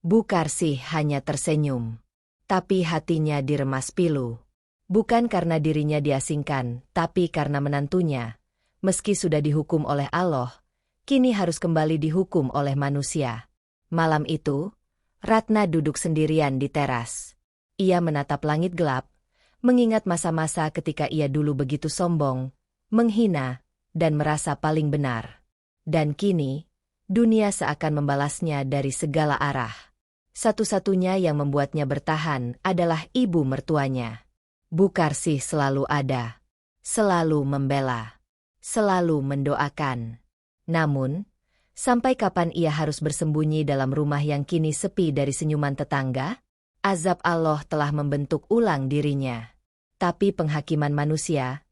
S1: Bukarsih hanya tersenyum. Tapi hatinya diremas pilu. Bukan karena dirinya diasingkan, tapi karena menantunya, meski sudah dihukum oleh Allah, kini harus kembali dihukum oleh manusia. Malam itu, Ratna duduk sendirian di teras. Ia menatap langit gelap, mengingat masa-masa ketika ia dulu begitu sombong, menghina, dan merasa paling benar. Dan kini, dunia seakan membalasnya dari segala arah. Satu-satunya yang membuatnya bertahan adalah ibu mertuanya. Bukarsih selalu ada, selalu membela, selalu mendoakan. Namun, sampai kapan ia harus bersembunyi dalam rumah yang kini sepi dari senyuman tetangga? Azab Allah telah membentuk ulang dirinya. Tapi penghakiman manusia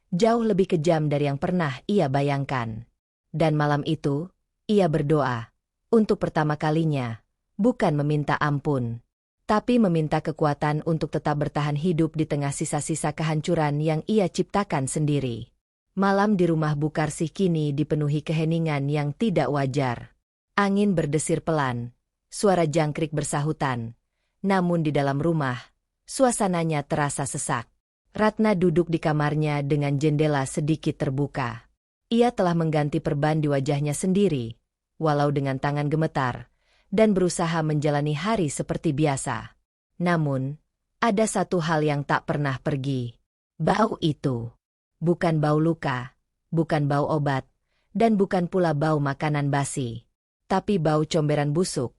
S1: jauh lebih kejam dari yang pernah ia bayangkan. Dan malam itu, ia berdoa, untuk pertama kalinya, bukan meminta ampun, tapi meminta kekuatan untuk tetap bertahan hidup di tengah sisa-sisa kehancuran yang ia ciptakan sendiri. Malam di rumah Bukarsih kini dipenuhi keheningan yang tidak wajar. Angin berdesir pelan, suara jangkrik bersahutan. Namun di dalam rumah, suasananya terasa sesak. Ratna duduk di kamarnya dengan jendela sedikit terbuka. Ia telah mengganti perban di wajahnya sendiri, walau dengan tangan gemetar, dan berusaha menjalani hari seperti biasa. Namun, ada satu hal yang tak pernah pergi. Bau itu. Bukan bau luka, bukan bau obat, dan bukan pula bau makanan basi. Tapi bau comberan busuk.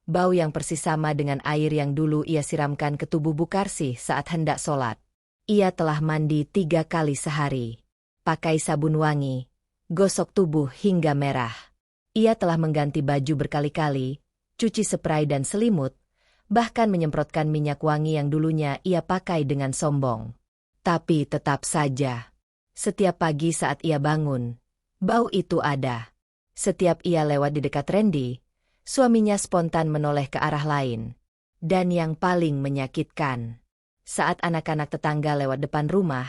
S1: Bau yang persis sama dengan air yang dulu ia siramkan ke tubuh Bukarsih saat hendak sholat. Ia telah mandi 3 kali sehari. Pakai sabun wangi, gosok tubuh hingga merah. Ia telah mengganti baju berkali-kali, cuci spray dan selimut, bahkan menyemprotkan minyak wangi yang dulunya ia pakai dengan sombong. Tapi tetap saja, setiap pagi saat ia bangun, bau itu ada. Setiap ia lewat di dekat Randy, suaminya spontan menoleh ke arah lain. Dan yang paling menyakitkan, saat anak-anak tetangga lewat depan rumah,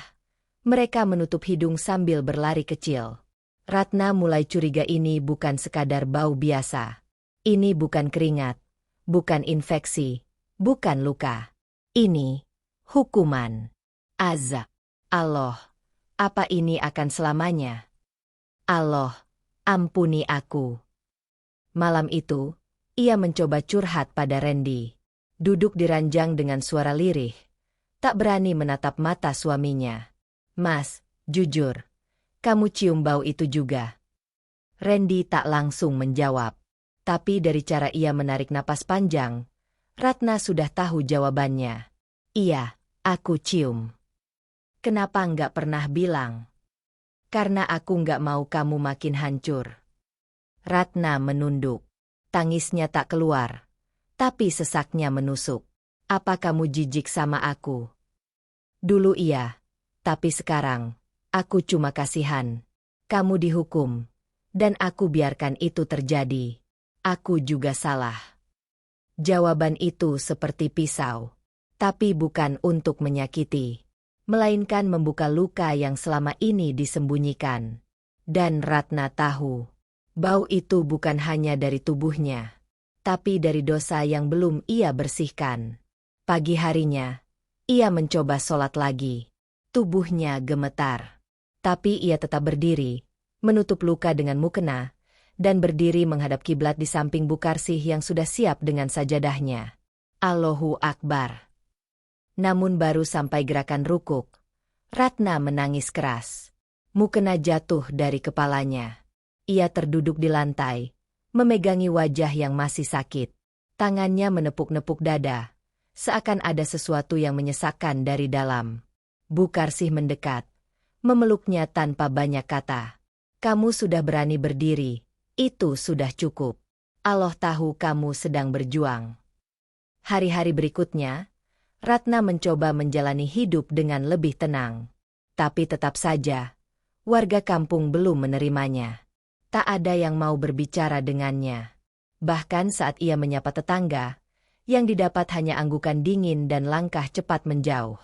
S1: mereka menutup hidung sambil berlari kecil. Ratna mulai curiga ini bukan sekadar bau biasa. Ini bukan keringat, bukan infeksi, bukan luka. Ini hukuman. Azab. Allah, apa ini akan selamanya? Allah, ampuni aku. Malam itu, ia mencoba curhat pada Randy. Duduk di ranjang dengan suara lirih, tak berani menatap mata suaminya. Mas, jujur, kamu cium bau itu juga? Randy tak langsung menjawab. Tapi dari cara ia menarik napas panjang, Ratna sudah tahu jawabannya. Iya, aku cium. Kenapa nggak pernah bilang? Karena aku nggak mau kamu makin hancur. Ratna menunduk. Tangisnya tak keluar, tapi sesaknya menusuk. Apa kamu jijik sama aku? Dulu iya, tapi sekarang, aku cuma kasihan. Kamu dihukum, dan aku biarkan itu terjadi. Aku juga salah. Jawaban itu seperti pisau, tapi bukan untuk menyakiti, melainkan membuka luka yang selama ini disembunyikan. Dan Ratna tahu, bau itu bukan hanya dari tubuhnya, tapi dari dosa yang belum ia bersihkan. Pagi harinya, ia mencoba sholat lagi. Tubuhnya gemetar. Tapi ia tetap berdiri, menutup luka dengan mukena, dan berdiri menghadap kiblat di samping Bukarsih yang sudah siap dengan sajadahnya. Allahu Akbar. Namun baru sampai gerakan rukuk, Ratna menangis keras. Mukena jatuh dari kepalanya. Ia terduduk di lantai, memegangi wajah yang masih sakit. Tangannya menepuk-nepuk dada, seakan ada sesuatu yang menyesakkan dari dalam. Bukarsih mendekat, memeluknya tanpa banyak kata. Kamu sudah berani berdiri, itu sudah cukup. Allah tahu kamu sedang berjuang. Hari-hari berikutnya, Ratna mencoba menjalani hidup dengan lebih tenang. Tapi tetap saja, warga kampung belum menerimanya. Tak ada yang mau berbicara dengannya. Bahkan saat ia menyapa tetangga, yang didapat hanya anggukan dingin dan langkah cepat menjauh.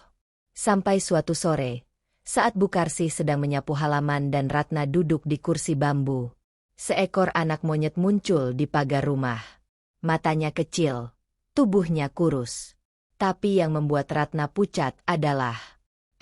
S1: Sampai suatu sore, saat Bukarsih sedang menyapu halaman dan Ratna duduk di kursi bambu, seekor anak monyet muncul di pagar rumah. Matanya kecil, tubuhnya kurus. Tapi yang membuat Ratna pucat adalah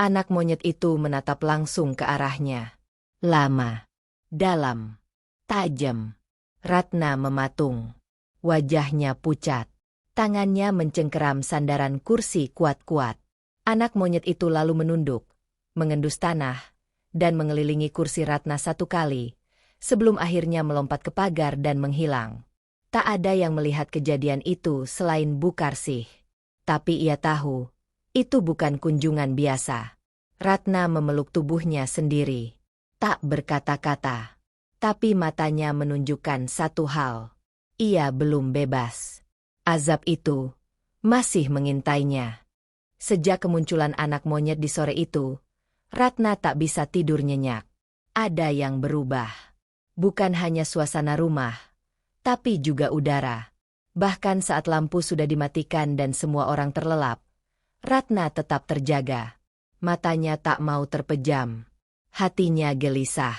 S1: anak monyet itu menatap langsung ke arahnya. Lama, dalam, tajam. Ratna mematung. Wajahnya pucat. Tangannya mencengkeram sandaran kursi kuat-kuat. Anak monyet itu lalu menunduk, mengendus tanah, dan mengelilingi kursi Ratna 1 kali, sebelum akhirnya melompat ke pagar dan menghilang. Tak ada yang melihat kejadian itu selain Bukarsih. Tapi ia tahu, itu bukan kunjungan biasa. Ratna memeluk tubuhnya sendiri. Tak berkata-kata. Tapi matanya menunjukkan satu hal. Ia belum bebas. Azab itu masih mengintainya. Sejak kemunculan anak monyet di sore itu, Ratna tak bisa tidur nyenyak. Ada yang berubah. Bukan hanya suasana rumah, tapi juga udara. Bahkan saat lampu sudah dimatikan dan semua orang terlelap, Ratna tetap terjaga. Matanya tak mau terpejam. Hatinya gelisah.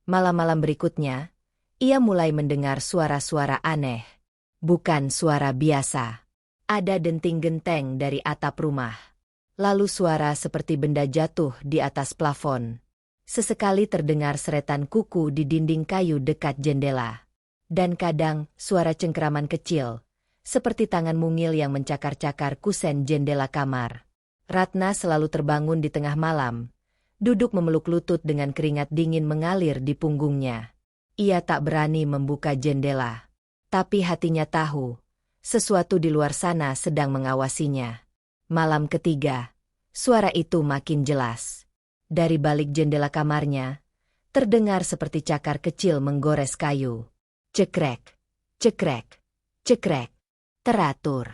S1: Malam-malam berikutnya, ia mulai mendengar suara-suara aneh. Bukan suara biasa. Ada denting genteng dari atap rumah. Lalu suara seperti benda jatuh di atas plafon. Sesekali terdengar seretan kuku di dinding kayu dekat jendela. Dan kadang suara cengkeraman kecil, seperti tangan mungil yang mencakar-cakar kusen jendela kamar. Ratna selalu terbangun di tengah malam, duduk memeluk lutut dengan keringat dingin mengalir di punggungnya. Ia tak berani membuka jendela. Tapi hatinya tahu, sesuatu di luar sana sedang mengawasinya. Malam ketiga, suara itu makin jelas. Dari balik jendela kamarnya, terdengar seperti cakar kecil menggores kayu. Cekrek, cekrek, cekrek. Teratur,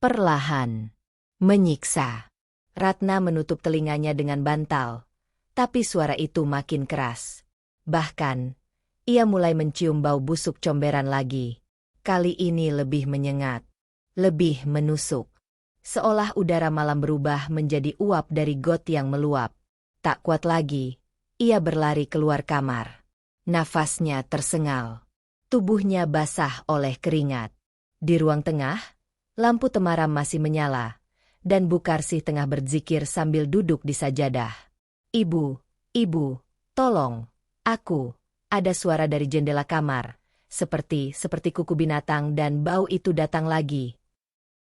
S1: perlahan, menyiksa. Ratna menutup telinganya dengan bantal, tapi suara itu makin keras. Bahkan, ia mulai mencium bau busuk comberan lagi. Kali ini lebih menyengat, lebih menusuk. Seolah udara malam berubah menjadi uap dari got yang meluap. Tak kuat lagi, ia berlari keluar kamar. Nafasnya tersengal. Tubuhnya basah oleh keringat. Di ruang tengah, lampu temaram masih menyala, dan Bukarsih tengah berzikir sambil duduk di sajadah. Ibu, ibu, tolong, aku, ada suara dari jendela kamar, seperti kuku binatang dan bau itu datang lagi.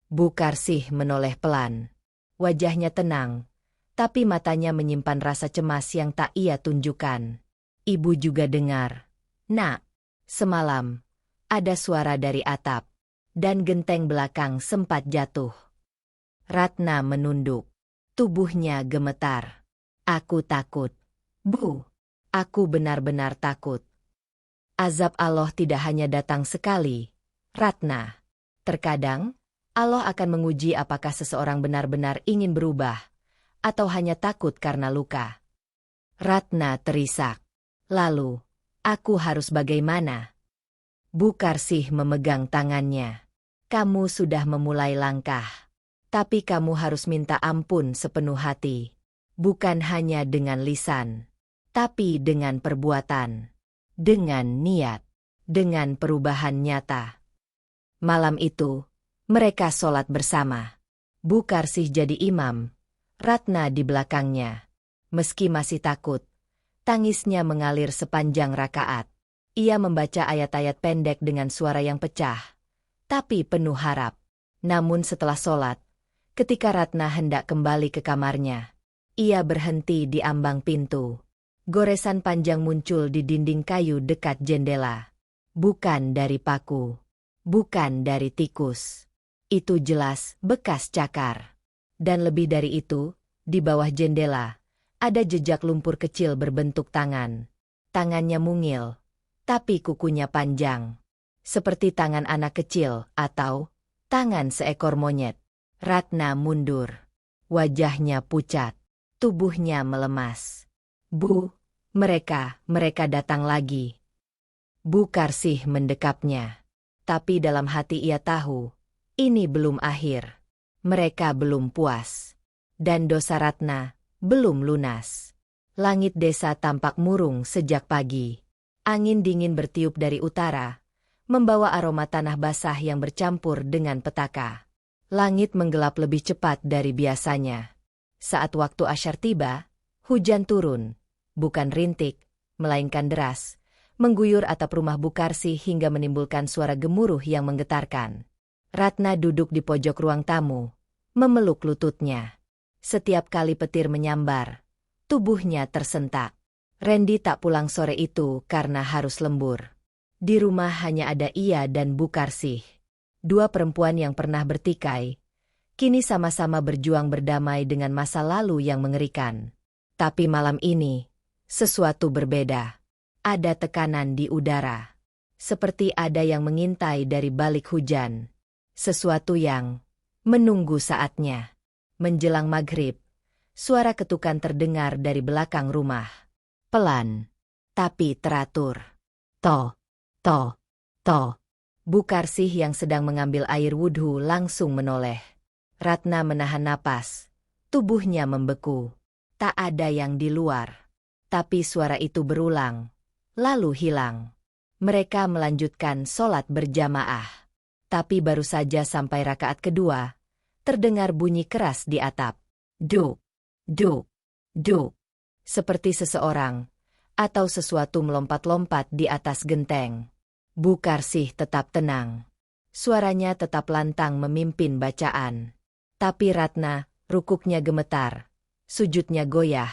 S1: Bukarsih menoleh pelan. Wajahnya tenang, tapi matanya menyimpan rasa cemas yang tak ia tunjukkan. Ibu juga dengar. Nak, semalam, ada suara dari atap. Dan genteng belakang sempat jatuh. Ratna menunduk. Tubuhnya gemetar. Aku takut. Bu, aku benar-benar takut. Azab Allah tidak hanya datang sekali, Ratna. Terkadang, Allah akan menguji apakah seseorang benar-benar ingin berubah, atau hanya takut karena luka. Ratna terisak. Lalu, aku harus bagaimana? Bukarsih memegang tangannya. Kamu sudah memulai langkah. Tapi kamu harus minta ampun sepenuh hati. Bukan hanya dengan lisan, tapi dengan perbuatan. Dengan niat. Dengan perubahan nyata. Malam itu, mereka sholat bersama. Bukarsih jadi imam. Ratna di belakangnya. Meski masih takut, tangisnya mengalir sepanjang rakaat. Ia membaca ayat-ayat pendek dengan suara yang pecah, tapi penuh harap. Namun setelah sholat, ketika Ratna hendak kembali ke kamarnya, ia berhenti di ambang pintu. Goresan panjang muncul di dinding kayu dekat jendela. Bukan dari paku, bukan dari tikus. Itu jelas bekas cakar. Dan lebih dari itu, di bawah jendela, ada jejak lumpur kecil berbentuk tangan. Tangannya mungil, tapi kukunya panjang. Seperti tangan anak kecil atau tangan seekor monyet. Ratna mundur. Wajahnya pucat. Tubuhnya melemas. Bu, mereka datang lagi. Bukarsih mendekapnya. Tapi dalam hati ia tahu, ini belum akhir. Mereka belum puas. Dan dosa Ratna belum lunas. Langit desa tampak murung sejak pagi. Angin dingin bertiup dari utara, membawa aroma tanah basah yang bercampur dengan petaka. Langit menggelap lebih cepat dari biasanya. Saat waktu asyar tiba, hujan turun, bukan rintik, melainkan deras, mengguyur atap rumah Bukarsih hingga menimbulkan suara gemuruh yang menggetarkan. Ratna duduk di pojok ruang tamu, memeluk lututnya. Setiap kali petir menyambar, tubuhnya tersentak. Randy tak pulang sore itu karena harus lembur. Di rumah hanya ada ia dan Bukarsih. Dua perempuan yang pernah bertikai, kini sama-sama berjuang berdamai dengan masa lalu yang mengerikan. Tapi malam ini, sesuatu berbeda. Ada tekanan di udara. Seperti ada yang mengintai dari balik hujan. Sesuatu yang menunggu saatnya. Menjelang maghrib, suara ketukan terdengar dari belakang rumah. Pelan, tapi teratur. To, to, to. Bukarsih yang sedang mengambil air wudhu langsung menoleh. Ratna menahan napas. Tubuhnya membeku. Tak ada yang di luar. Tapi suara itu berulang, lalu hilang. Mereka melanjutkan sholat berjamaah. Tapi baru saja sampai rakaat kedua, terdengar bunyi keras di atap. Duk, duk, duk. Seperti seseorang atau sesuatu melompat-lompat di atas genteng. Bu Karsih tetap tenang. Suaranya tetap lantang memimpin bacaan. Tapi Ratna, rukuknya gemetar, sujudnya goyah,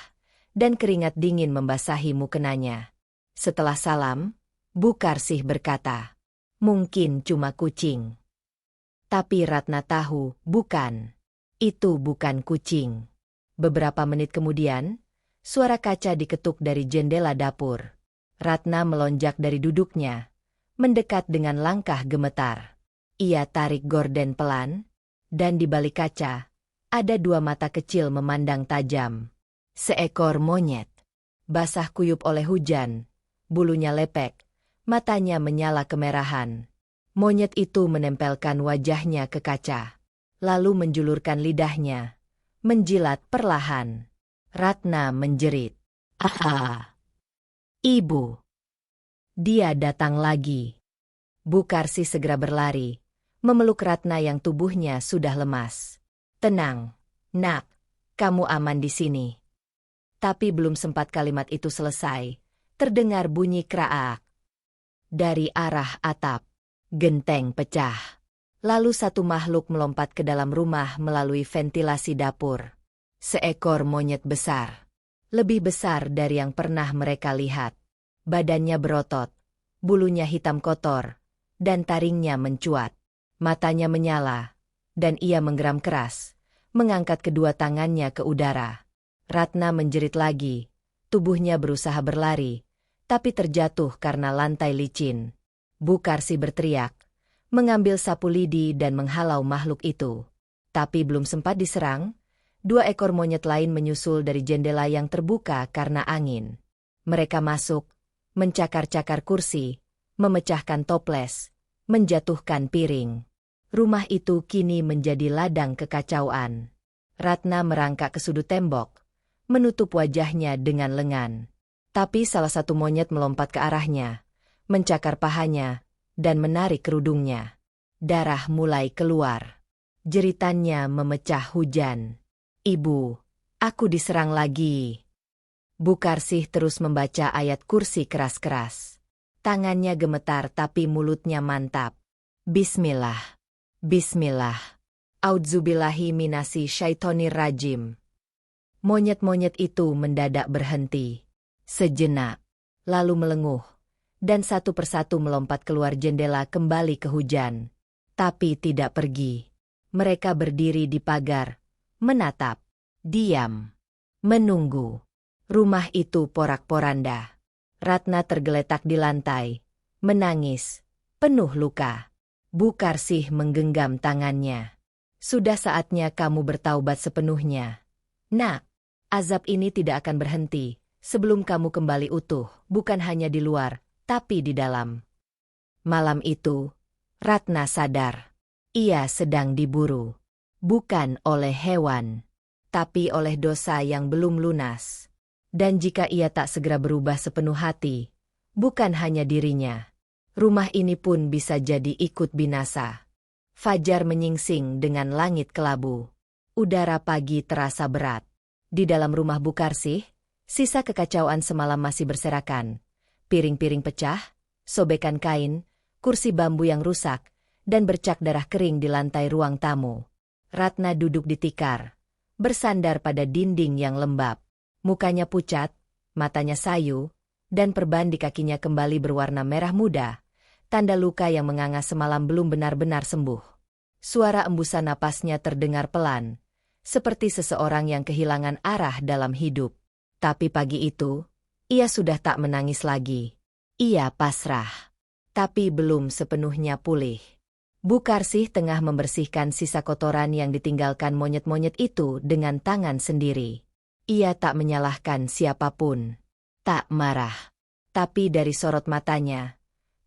S1: dan keringat dingin membasahi mukenanya. Setelah salam, Bu Karsih berkata, "Mungkin cuma kucing." Tapi Ratna tahu, bukan. Itu bukan kucing. Beberapa menit kemudian, suara kaca diketuk dari jendela dapur. Ratna melonjak dari duduknya, mendekat dengan langkah gemetar. Ia tarik gorden pelan, dan di balik kaca, ada dua mata kecil memandang tajam. Seekor monyet. Basah kuyup oleh hujan, bulunya lepek, matanya menyala kemerahan. Monyet itu menempelkan wajahnya ke kaca, lalu menjulurkan lidahnya, menjilat perlahan. Ratna menjerit. "Ah, Ibu!" Dia datang lagi. Bu Karsih segera berlari, memeluk Ratna yang tubuhnya sudah lemas. "Tenang, nak, kamu aman di sini." Tapi belum sempat kalimat itu selesai, terdengar bunyi kraak. Dari arah atap, genteng pecah. Lalu satu makhluk melompat ke dalam rumah melalui ventilasi dapur. Seekor monyet besar. Lebih besar dari yang pernah mereka lihat. Badannya berotot, bulunya hitam kotor, dan taringnya mencuat. Matanya menyala, dan ia menggeram keras, mengangkat kedua tangannya ke udara. Ratna menjerit lagi, tubuhnya berusaha berlari, tapi terjatuh karena lantai licin. Bu Karsih berteriak, mengambil sapu lidi dan menghalau makhluk itu. Tapi belum sempat diserang, dua ekor monyet lain menyusul dari jendela yang terbuka karena angin. Mereka masuk, mencakar-cakar kursi, memecahkan toples, menjatuhkan piring. Rumah itu kini menjadi ladang kekacauan. Ratna merangkak ke sudut tembok, menutup wajahnya dengan lengan. Tapi salah satu monyet melompat ke arahnya, mencakar pahanya, dan menarik kerudungnya. Darah mulai keluar. Jeritannya memecah hujan. "Ibu, aku diserang lagi." Bu Karsih terus membaca ayat kursi keras-keras. Tangannya gemetar tapi mulutnya mantap. "Bismillah. Bismillah. A'udzubillahi minasy syaithanir rajim." Monyet-monyet itu mendadak berhenti. Sejenak, lalu melenguh, dan satu persatu melompat keluar jendela kembali ke hujan. Tapi tidak pergi. Mereka berdiri di pagar, menatap, diam, menunggu. Rumah itu porak-poranda. Ratna tergeletak di lantai, menangis, penuh luka. Bu Karsih menggenggam tangannya. "Sudah saatnya kamu bertaubat sepenuhnya. Nak, azab ini tidak akan berhenti sebelum kamu kembali utuh, bukan hanya di luar, tapi di dalam." Malam itu, Ratna sadar. Ia sedang diburu. Bukan oleh hewan, tapi oleh dosa yang belum lunas. Dan jika ia tak segera berubah sepenuh hati, bukan hanya dirinya, rumah ini pun bisa jadi ikut binasa. Fajar menyingsing dengan langit kelabu. Udara pagi terasa berat. Di dalam rumah Bu Karsih, sisa kekacauan semalam masih berserakan. Piring-piring pecah, sobekan kain, kursi bambu yang rusak, dan bercak darah kering di lantai ruang tamu. Ratna duduk di tikar, bersandar pada dinding yang lembab. Mukanya pucat, matanya sayu, dan perban di kakinya kembali berwarna merah muda, tanda luka yang menganga semalam belum benar-benar sembuh. Suara embusan napasnya terdengar pelan, seperti seseorang yang kehilangan arah dalam hidup. Tapi pagi itu, ia sudah tak menangis lagi. Ia pasrah, tapi belum sepenuhnya pulih. Bu Karsih tengah membersihkan sisa kotoran yang ditinggalkan monyet-monyet itu dengan tangan sendiri. Ia tak menyalahkan siapapun, tak marah. Tapi dari sorot matanya,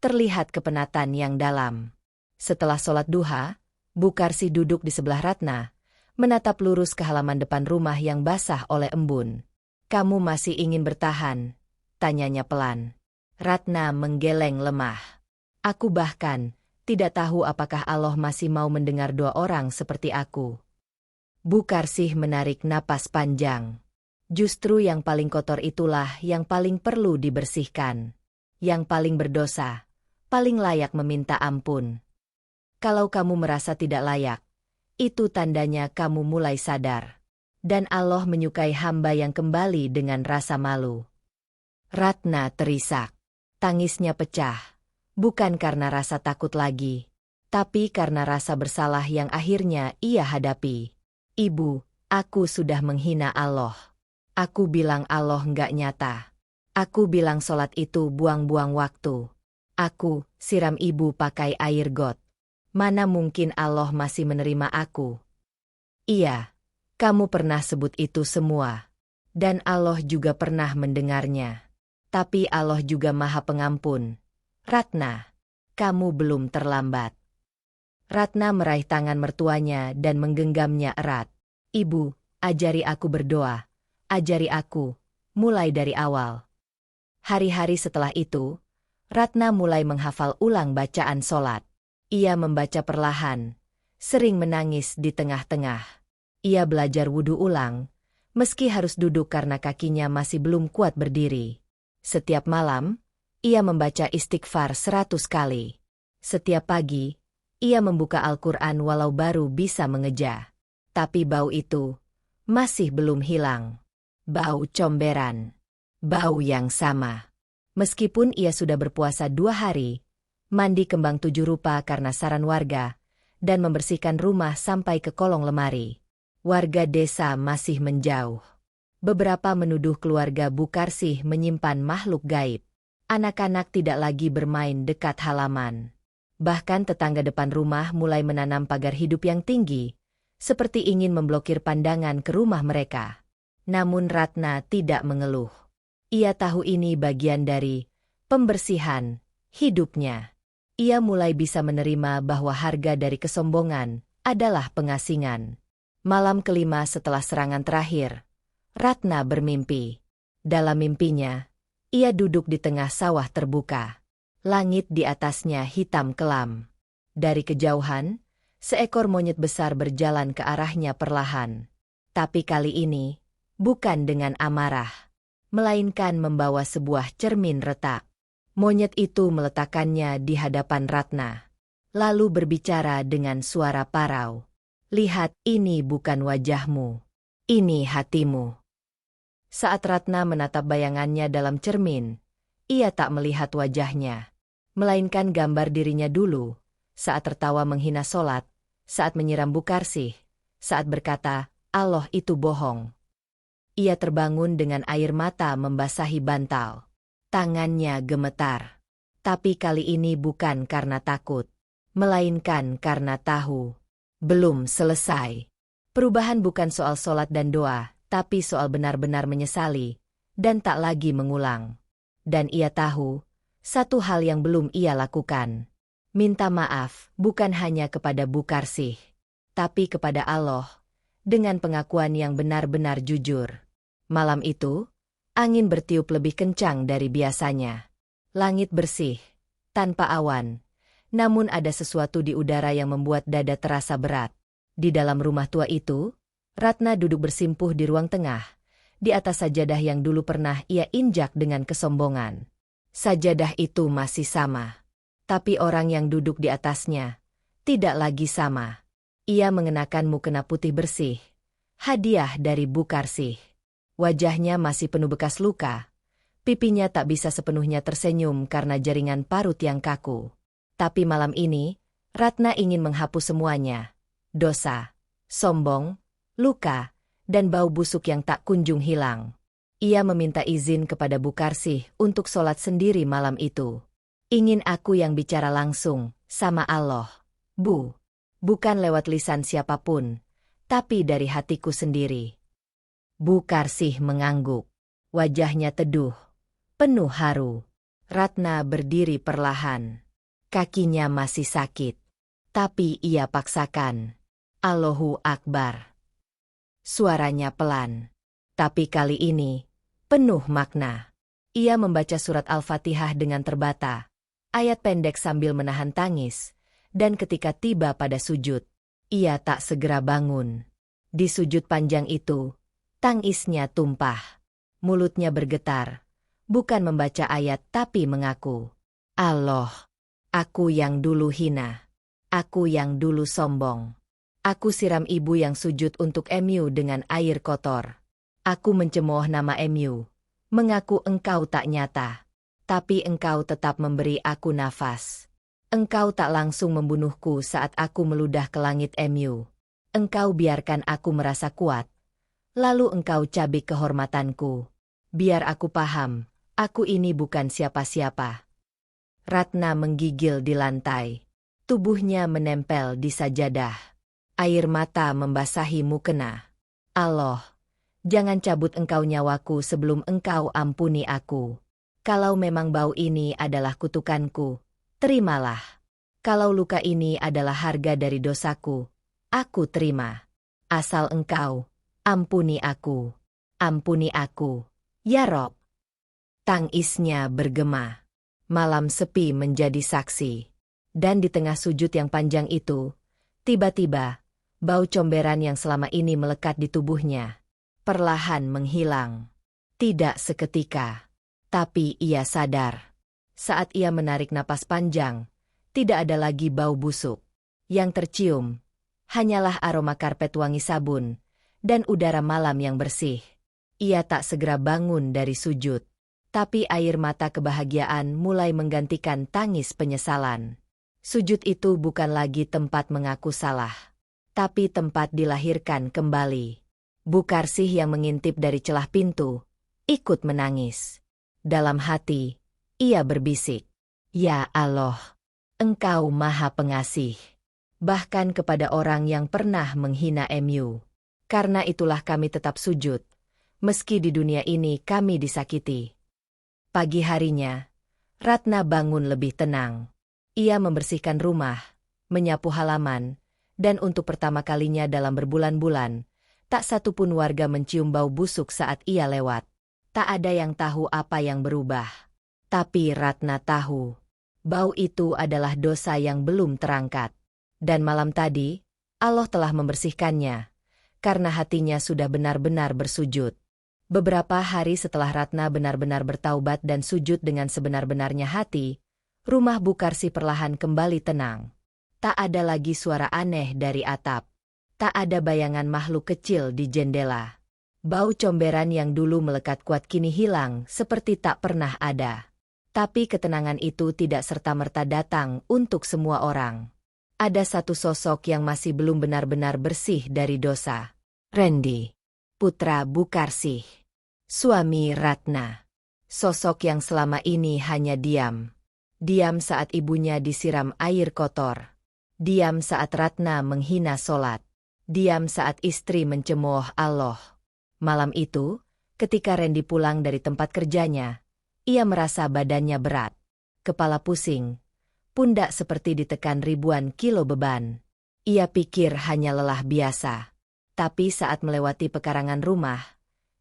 S1: terlihat kepenatan yang dalam. Setelah sholat duha, Bu Karsih duduk di sebelah Ratna, menatap lurus ke halaman depan rumah yang basah oleh embun. Kamu masih ingin bertahan? Tanyanya pelan. Ratna menggeleng lemah. Aku bahkan tidak tahu apakah Allah masih mau mendengar doa orang seperti aku. Bukarsih menarik napas panjang. Justru yang paling kotor itulah yang paling perlu dibersihkan. Yang paling berdosa, paling layak meminta ampun. Kalau kamu merasa tidak layak, itu tandanya kamu mulai sadar. Dan Allah menyukai hamba yang kembali dengan rasa malu. Ratna terisak. Tangisnya pecah. Bukan karena rasa takut lagi, tapi karena rasa bersalah yang akhirnya ia hadapi. Ibu, aku sudah menghina Allah. Aku bilang Allah nggak nyata. Aku bilang sholat itu buang-buang waktu. Aku siram ibu pakai air got. Mana mungkin Allah masih menerima aku? Iya. Kamu pernah sebut itu semua. Dan Allah juga pernah mendengarnya. Tapi Allah juga Maha Pengampun. Ratna, kamu belum terlambat. Ratna meraih tangan mertuanya dan menggenggamnya erat. Ibu, ajari aku berdoa. Ajari aku, mulai dari awal. Hari-hari setelah itu, Ratna mulai menghafal ulang bacaan sholat. Ia membaca perlahan, sering menangis di tengah-tengah. Ia belajar wudhu ulang, meski harus duduk karena kakinya masih belum kuat berdiri. Setiap malam, ia membaca istighfar 100 kali. Setiap pagi, ia membuka Al-Quran walau baru bisa mengeja. Tapi bau itu masih belum hilang. Bau comberan. Bau yang sama. Meskipun ia sudah berpuasa 2 hari, mandi kembang 7 rupa karena saran warga, dan membersihkan rumah sampai ke kolong lemari. Warga desa masih menjauh. Beberapa menuduh keluarga Bukarsih menyimpan makhluk gaib. Anak-anak tidak lagi bermain dekat halaman. Bahkan tetangga depan rumah mulai menanam pagar hidup yang tinggi, seperti ingin memblokir pandangan ke rumah mereka. Namun Ratna tidak mengeluh. Ia tahu ini bagian dari pembersihan hidupnya. Ia mulai bisa menerima bahwa harga dari kesombongan adalah pengasingan. Malam kelima setelah serangan terakhir, Ratna bermimpi. Dalam mimpinya, ia duduk di tengah sawah terbuka. Langit di atasnya hitam kelam. Dari kejauhan, seekor monyet besar berjalan ke arahnya perlahan. Tapi kali ini, bukan dengan amarah, melainkan membawa sebuah cermin retak. Monyet itu meletakkannya di hadapan Ratna, lalu berbicara dengan suara parau. Lihat, ini bukan wajahmu. Ini hatimu. Saat Ratna menatap bayangannya dalam cermin, ia tak melihat wajahnya, melainkan gambar dirinya dulu, saat tertawa menghina sholat, saat menyiram Bukarsih, saat berkata, Allah itu bohong. Ia terbangun dengan air mata membasahi bantal. Tangannya gemetar. Tapi kali ini bukan karena takut, melainkan karena tahu. Belum selesai. Perubahan bukan soal sholat dan doa, tapi soal benar-benar menyesali, dan tak lagi mengulang. Dan ia tahu, satu hal yang belum ia lakukan. Minta maaf, bukan hanya kepada Bukarsih, tapi kepada Allah, dengan pengakuan yang benar-benar jujur. Malam itu, angin bertiup lebih kencang dari biasanya. Langit bersih, tanpa awan. Namun ada sesuatu di udara yang membuat dada terasa berat. Di dalam rumah tua itu, Ratna duduk bersimpuh di ruang tengah, di atas sajadah yang dulu pernah ia injak dengan kesombongan. Sajadah itu masih sama. Tapi orang yang duduk di atasnya tidak lagi sama. Ia mengenakan mukena putih bersih, hadiah dari Bukarsih. Wajahnya masih penuh bekas luka. Pipinya tak bisa sepenuhnya tersenyum karena jaringan parut yang kaku. Tapi malam ini, Ratna ingin menghapus semuanya. Dosa, sombong, luka, dan bau busuk yang tak kunjung hilang. Ia meminta izin kepada Bukarsih untuk sholat sendiri malam itu. Ingin aku yang bicara langsung, sama Allah, Bu. Bukan lewat lisan siapapun, tapi dari hatiku sendiri. Bukarsih mengangguk. Wajahnya teduh, penuh haru. Ratna berdiri perlahan. Kakinya masih sakit. Tapi ia paksakan. Allahu Akbar. Suaranya pelan. Tapi kali ini, penuh makna. Ia membaca surat Al-Fatihah dengan terbata, ayat pendek sambil menahan tangis, dan ketika tiba pada sujud, ia tak segera bangun. Di sujud panjang itu, tangisnya tumpah. Mulutnya bergetar, bukan membaca ayat tapi mengaku, Allah, aku yang dulu hina. Aku yang dulu sombong. Aku siram ibu yang sujud untuk MU dengan air kotor. Aku mencemooh nama MU. Mengaku engkau tak nyata. Tapi engkau tetap memberi aku nafas. Engkau tak langsung membunuhku saat aku meludah ke langit MU. Engkau biarkan aku merasa kuat. Lalu engkau cabik kehormatanku. Biar aku paham, aku ini bukan siapa-siapa. Ratna menggigil di lantai. Tubuhnya menempel di sajadah. Air mata membasahi mukena. Allah, jangan cabut engkau nyawaku sebelum engkau ampuni aku. Kalau memang bau ini adalah kutukanku, terimalah. Kalau luka ini adalah harga dari dosaku, aku terima. Asal engkau, ampuni aku. Ampuni aku, ya Rob. Tangisnya bergema. Malam sepi menjadi saksi. Dan di tengah sujud yang panjang itu, tiba-tiba, bau comberan yang selama ini melekat di tubuhnya perlahan menghilang. Tidak seketika, tapi ia sadar. Saat ia menarik napas panjang, tidak ada lagi bau busuk. Yang tercium, hanyalah aroma karpet wangi sabun, dan udara malam yang bersih. Ia tak segera bangun dari sujud, tapi air mata kebahagiaan mulai menggantikan tangis penyesalan. Sujud itu bukan lagi tempat mengaku salah, tapi tempat dilahirkan kembali. Bukarsih yang mengintip dari celah pintu, ikut menangis. Dalam hati, ia berbisik, "Ya Allah, Engkau Maha Pengasih, bahkan kepada orang yang pernah menghina MU. Karena itulah kami tetap sujud, meski di dunia ini kami disakiti." Pagi harinya, Ratna bangun lebih tenang. Ia membersihkan rumah, menyapu halaman, dan untuk pertama kalinya dalam berbulan-bulan, tak satu pun warga mencium bau busuk saat ia lewat. Tak ada yang tahu apa yang berubah. Tapi Ratna tahu, bau itu adalah dosa yang belum terangkat. Dan malam tadi, Allah telah membersihkannya, karena hatinya sudah benar-benar bersujud. Beberapa hari setelah Ratna benar-benar bertaubat dan sujud dengan sebenar-benarnya hati, rumah Bukarsih perlahan kembali tenang. Tak ada lagi suara aneh dari atap. Tak ada bayangan makhluk kecil di jendela. Bau comberan yang dulu melekat kuat kini hilang seperti tak pernah ada. Tapi ketenangan itu tidak serta-merta datang untuk semua orang. Ada satu sosok yang masih belum benar-benar bersih dari dosa. Randy, putra Bukarsih, suami Ratna. Sosok yang selama ini hanya diam. Diam saat ibunya disiram air kotor. Diam saat Ratna menghina solat. Diam saat istri mencemooh Allah. Malam itu, ketika Randy pulang dari tempat kerjanya, ia merasa badannya berat. Kepala pusing. Pundak seperti ditekan ribuan kilo beban. Ia pikir hanya lelah biasa. Tapi saat melewati pekarangan rumah,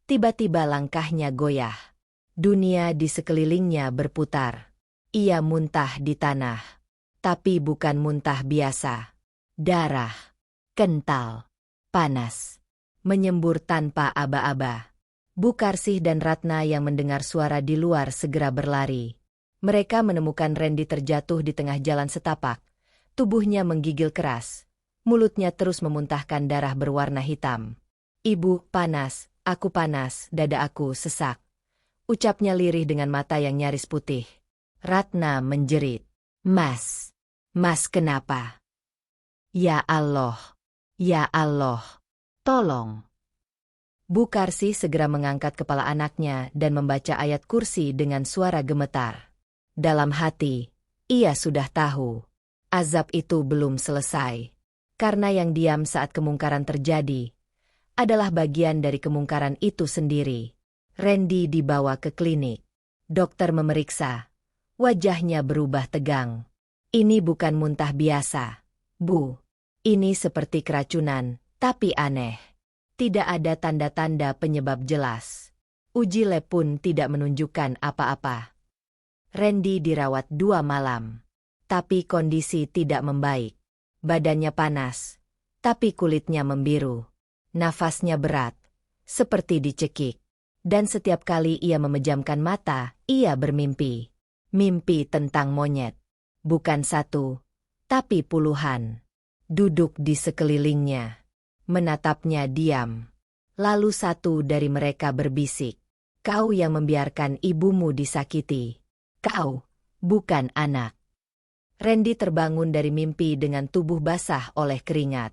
S1: tiba-tiba langkahnya goyah. Dunia di sekelilingnya berputar. Ia muntah di tanah. Tapi bukan muntah biasa. Darah. Kental. Panas. Menyembur tanpa aba-aba. Bukarsih dan Ratna yang mendengar suara di luar segera berlari. Mereka menemukan Randy terjatuh di tengah jalan setapak. Tubuhnya menggigil keras. Mulutnya terus memuntahkan darah berwarna hitam. "Ibu, panas, aku panas, dada aku sesak." Ucapnya lirih dengan mata yang nyaris putih. Ratna menjerit, Mas, kenapa?" "Ya Allah, ya Allah, tolong." Bukarsih segera mengangkat kepala anaknya dan membaca ayat kursi dengan suara gemetar. Dalam hati, ia sudah tahu, azab itu belum selesai. Karena yang diam saat kemungkaran terjadi, adalah bagian dari kemungkaran itu sendiri. Randy dibawa ke klinik. Dokter memeriksa. Wajahnya berubah tegang. "Ini bukan muntah biasa, Bu. Ini seperti keracunan, tapi aneh. Tidak ada tanda-tanda penyebab jelas. Uji lab pun tidak menunjukkan apa-apa. Randy dirawat 2 malam. Tapi kondisi tidak membaik. Badannya panas, tapi kulitnya membiru. Nafasnya berat, seperti dicekik. Dan setiap kali ia memejamkan mata, ia bermimpi. Mimpi tentang monyet. Bukan satu, tapi puluhan. Duduk di sekelilingnya. Menatapnya diam. Lalu satu dari mereka berbisik. Kau yang membiarkan ibumu disakiti. Kau, bukan anak. Randy terbangun dari mimpi dengan tubuh basah oleh keringat.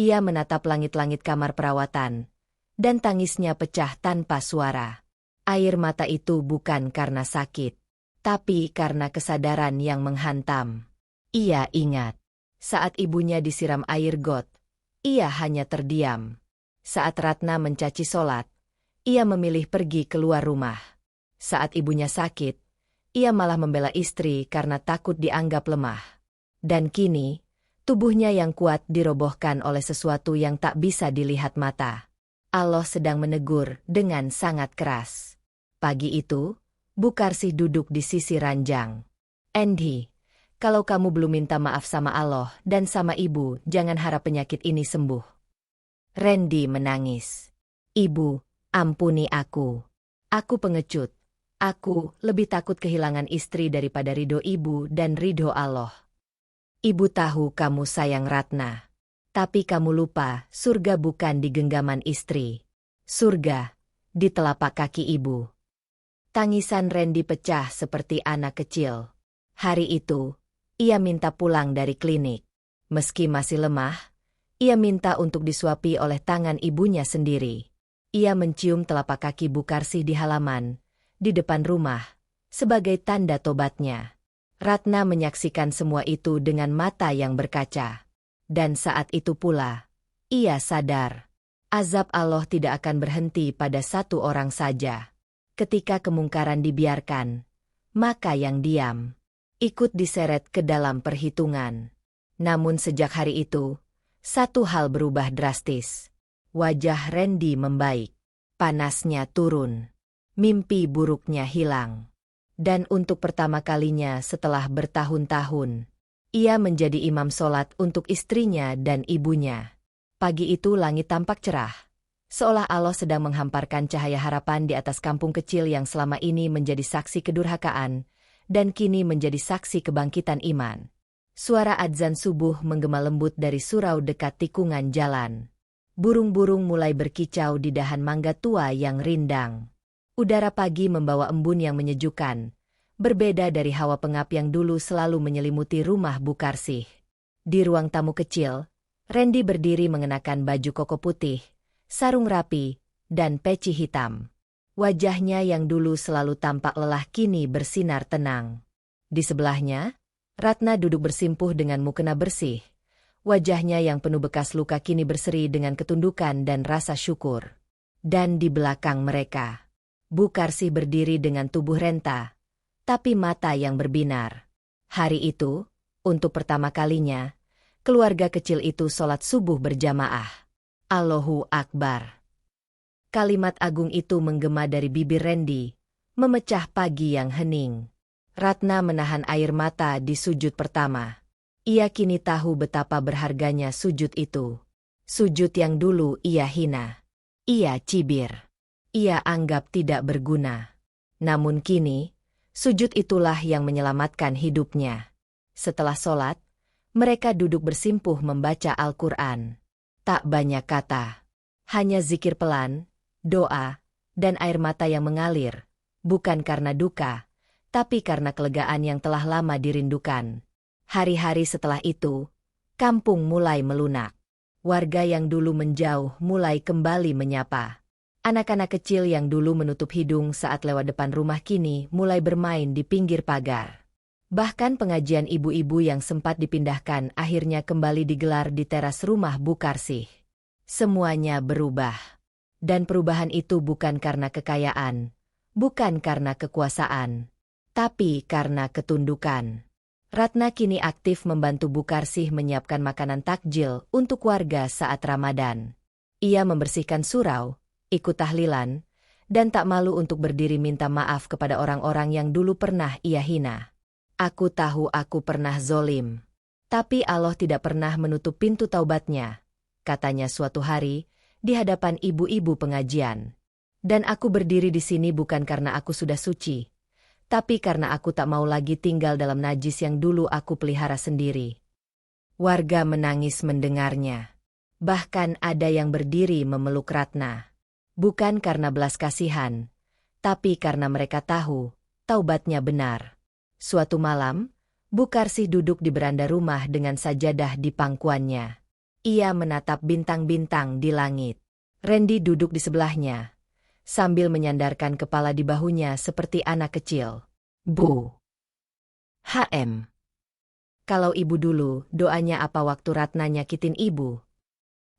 S1: Ia menatap langit-langit kamar perawatan. Dan tangisnya pecah tanpa suara. Air mata itu bukan karena sakit, tapi karena kesadaran yang menghantam. Ia ingat, saat ibunya disiram air got, ia hanya terdiam. Saat Ratna mencaci solat, ia memilih pergi keluar rumah. Saat ibunya sakit, ia malah membela istri karena takut dianggap lemah. Dan kini, tubuhnya yang kuat dirobohkan oleh sesuatu yang tak bisa dilihat mata. Allah sedang menegur dengan sangat keras. Pagi itu, Bukarsih duduk di sisi ranjang. Andy, kalau kamu belum minta maaf sama Allah dan sama ibu, jangan harap penyakit ini sembuh. Randy menangis. Ibu, ampuni aku. Aku pengecut. Aku lebih takut kehilangan istri daripada ridho ibu dan ridho Allah. Ibu tahu kamu sayang Ratna. Tapi kamu lupa, surga bukan di genggaman istri. Surga, di telapak kaki ibu. Tangisan Randy pecah seperti anak kecil. Hari itu, ia minta pulang dari klinik. Meski masih lemah, ia minta untuk disuapi oleh tangan ibunya sendiri. Ia mencium telapak kaki Bukarsih di halaman, di depan rumah, sebagai tanda tobatnya. Ratna menyaksikan semua itu dengan mata yang berkaca. Dan saat itu pula, ia sadar. Azab Allah tidak akan berhenti pada satu orang saja. Ketika kemungkaran dibiarkan, maka yang diam ikut diseret ke dalam perhitungan. Namun sejak hari itu, satu hal berubah drastis. Wajah Randy membaik. Panasnya turun. Mimpi buruknya hilang. Dan untuk pertama kalinya setelah bertahun-tahun, ia menjadi imam solat untuk istrinya dan ibunya. Pagi itu langit tampak cerah. Seolah Allah sedang menghamparkan cahaya harapan di atas kampung kecil yang selama ini menjadi saksi kedurhakaan, dan kini menjadi saksi kebangkitan iman. Suara adzan subuh menggema lembut dari surau dekat tikungan jalan. Burung-burung mulai berkicau di dahan mangga tua yang rindang. Udara pagi membawa embun yang menyejukkan. Berbeda dari hawa pengap yang dulu selalu menyelimuti rumah Bukarsih. Di ruang tamu kecil, Randy berdiri mengenakan baju koko putih, sarung rapi, dan peci hitam. Wajahnya yang dulu selalu tampak lelah kini bersinar tenang. Di sebelahnya, Ratna duduk bersimpuh dengan mukena bersih. Wajahnya yang penuh bekas luka kini berseri dengan ketundukan dan rasa syukur. Dan di belakang mereka, Bukarsih berdiri dengan tubuh renta, tapi mata yang berbinar. Hari itu, untuk pertama kalinya, keluarga kecil itu sholat subuh berjamaah. Allahu Akbar. Kalimat agung itu menggema dari bibir Randy, memecah pagi yang hening. Ratna menahan air mata di sujud pertama. Ia kini tahu betapa berharganya sujud itu. Sujud yang dulu ia hina. Ia cibir. Ia anggap tidak berguna. Namun kini, sujud itulah yang menyelamatkan hidupnya. Setelah sholat, mereka duduk bersimpuh membaca Al-Quran. Tak banyak kata. Hanya zikir pelan, doa, dan air mata yang mengalir. Bukan karena duka, tapi karena kelegaan yang telah lama dirindukan. Hari-hari setelah itu, kampung mulai melunak. Warga yang dulu menjauh mulai kembali menyapa. Anak-anak kecil yang dulu menutup hidung saat lewat depan rumah kini mulai bermain di pinggir pagar. Bahkan pengajian ibu-ibu yang sempat dipindahkan akhirnya kembali digelar di teras rumah Bukarsih. Semuanya berubah. Dan perubahan itu bukan karena kekayaan, bukan karena kekuasaan, tapi karena ketundukan. Ratna kini aktif membantu Bukarsih menyiapkan makanan takjil untuk warga saat Ramadan. Ia membersihkan surau, ikut tahlilan, dan tak malu untuk berdiri minta maaf kepada orang-orang yang dulu pernah ia hina. Aku tahu aku pernah zolim. Tapi Allah tidak pernah menutup pintu taubatnya, katanya suatu hari, di hadapan ibu-ibu pengajian. Dan aku berdiri di sini bukan karena aku sudah suci, tapi karena aku tak mau lagi tinggal dalam najis yang dulu aku pelihara sendiri. Warga menangis mendengarnya. Bahkan ada yang berdiri memeluk Ratna. Bukan karena belas kasihan, tapi karena mereka tahu, taubatnya benar. Suatu malam, Bukarsih duduk di beranda rumah dengan sajadah di pangkuannya. Ia menatap bintang-bintang di langit. Randy duduk di sebelahnya, sambil menyandarkan kepala di bahunya seperti anak kecil. Bu. Kalau ibu dulu, doanya apa waktu Ratna nyakitin ibu?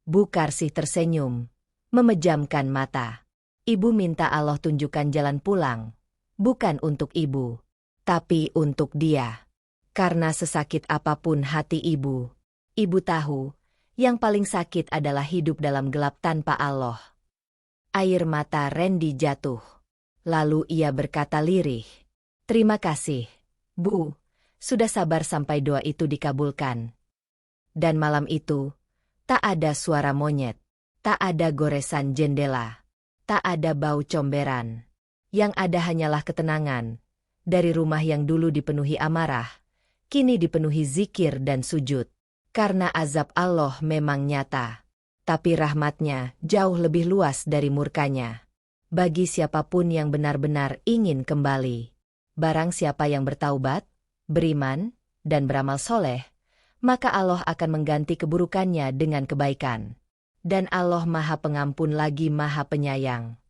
S1: Bukarsih tersenyum, memejamkan mata. Ibu minta Allah tunjukkan jalan pulang, bukan untuk ibu, tapi untuk dia. Karena sesakit apapun hati ibu tahu, yang paling sakit adalah hidup dalam gelap tanpa Allah. Air mata Randy jatuh. Lalu ia berkata lirih, "Terima kasih, Bu, sudah sabar sampai doa itu dikabulkan." Dan malam itu, tak ada suara monyet, tak ada goresan jendela, tak ada bau comberan. Yang ada hanyalah ketenangan. Dari rumah yang dulu dipenuhi amarah, kini dipenuhi zikir dan sujud. Karena azab Allah memang nyata, tapi rahmatnya jauh lebih luas dari murkanya. Bagi siapapun yang benar-benar ingin kembali. Barang siapa yang bertaubat, beriman, dan beramal soleh, maka Allah akan mengganti keburukannya dengan kebaikan. Dan Allah Maha Pengampun lagi Maha Penyayang.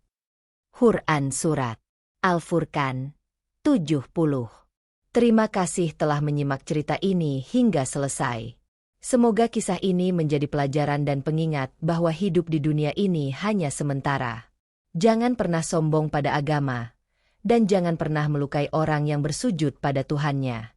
S1: Quran Surat Al-Furqan 70. Terima kasih telah menyimak cerita ini hingga selesai. Semoga kisah ini menjadi pelajaran dan pengingat bahwa hidup di dunia ini hanya sementara. Jangan pernah sombong pada agama, dan jangan pernah melukai orang yang bersujud pada Tuhannya.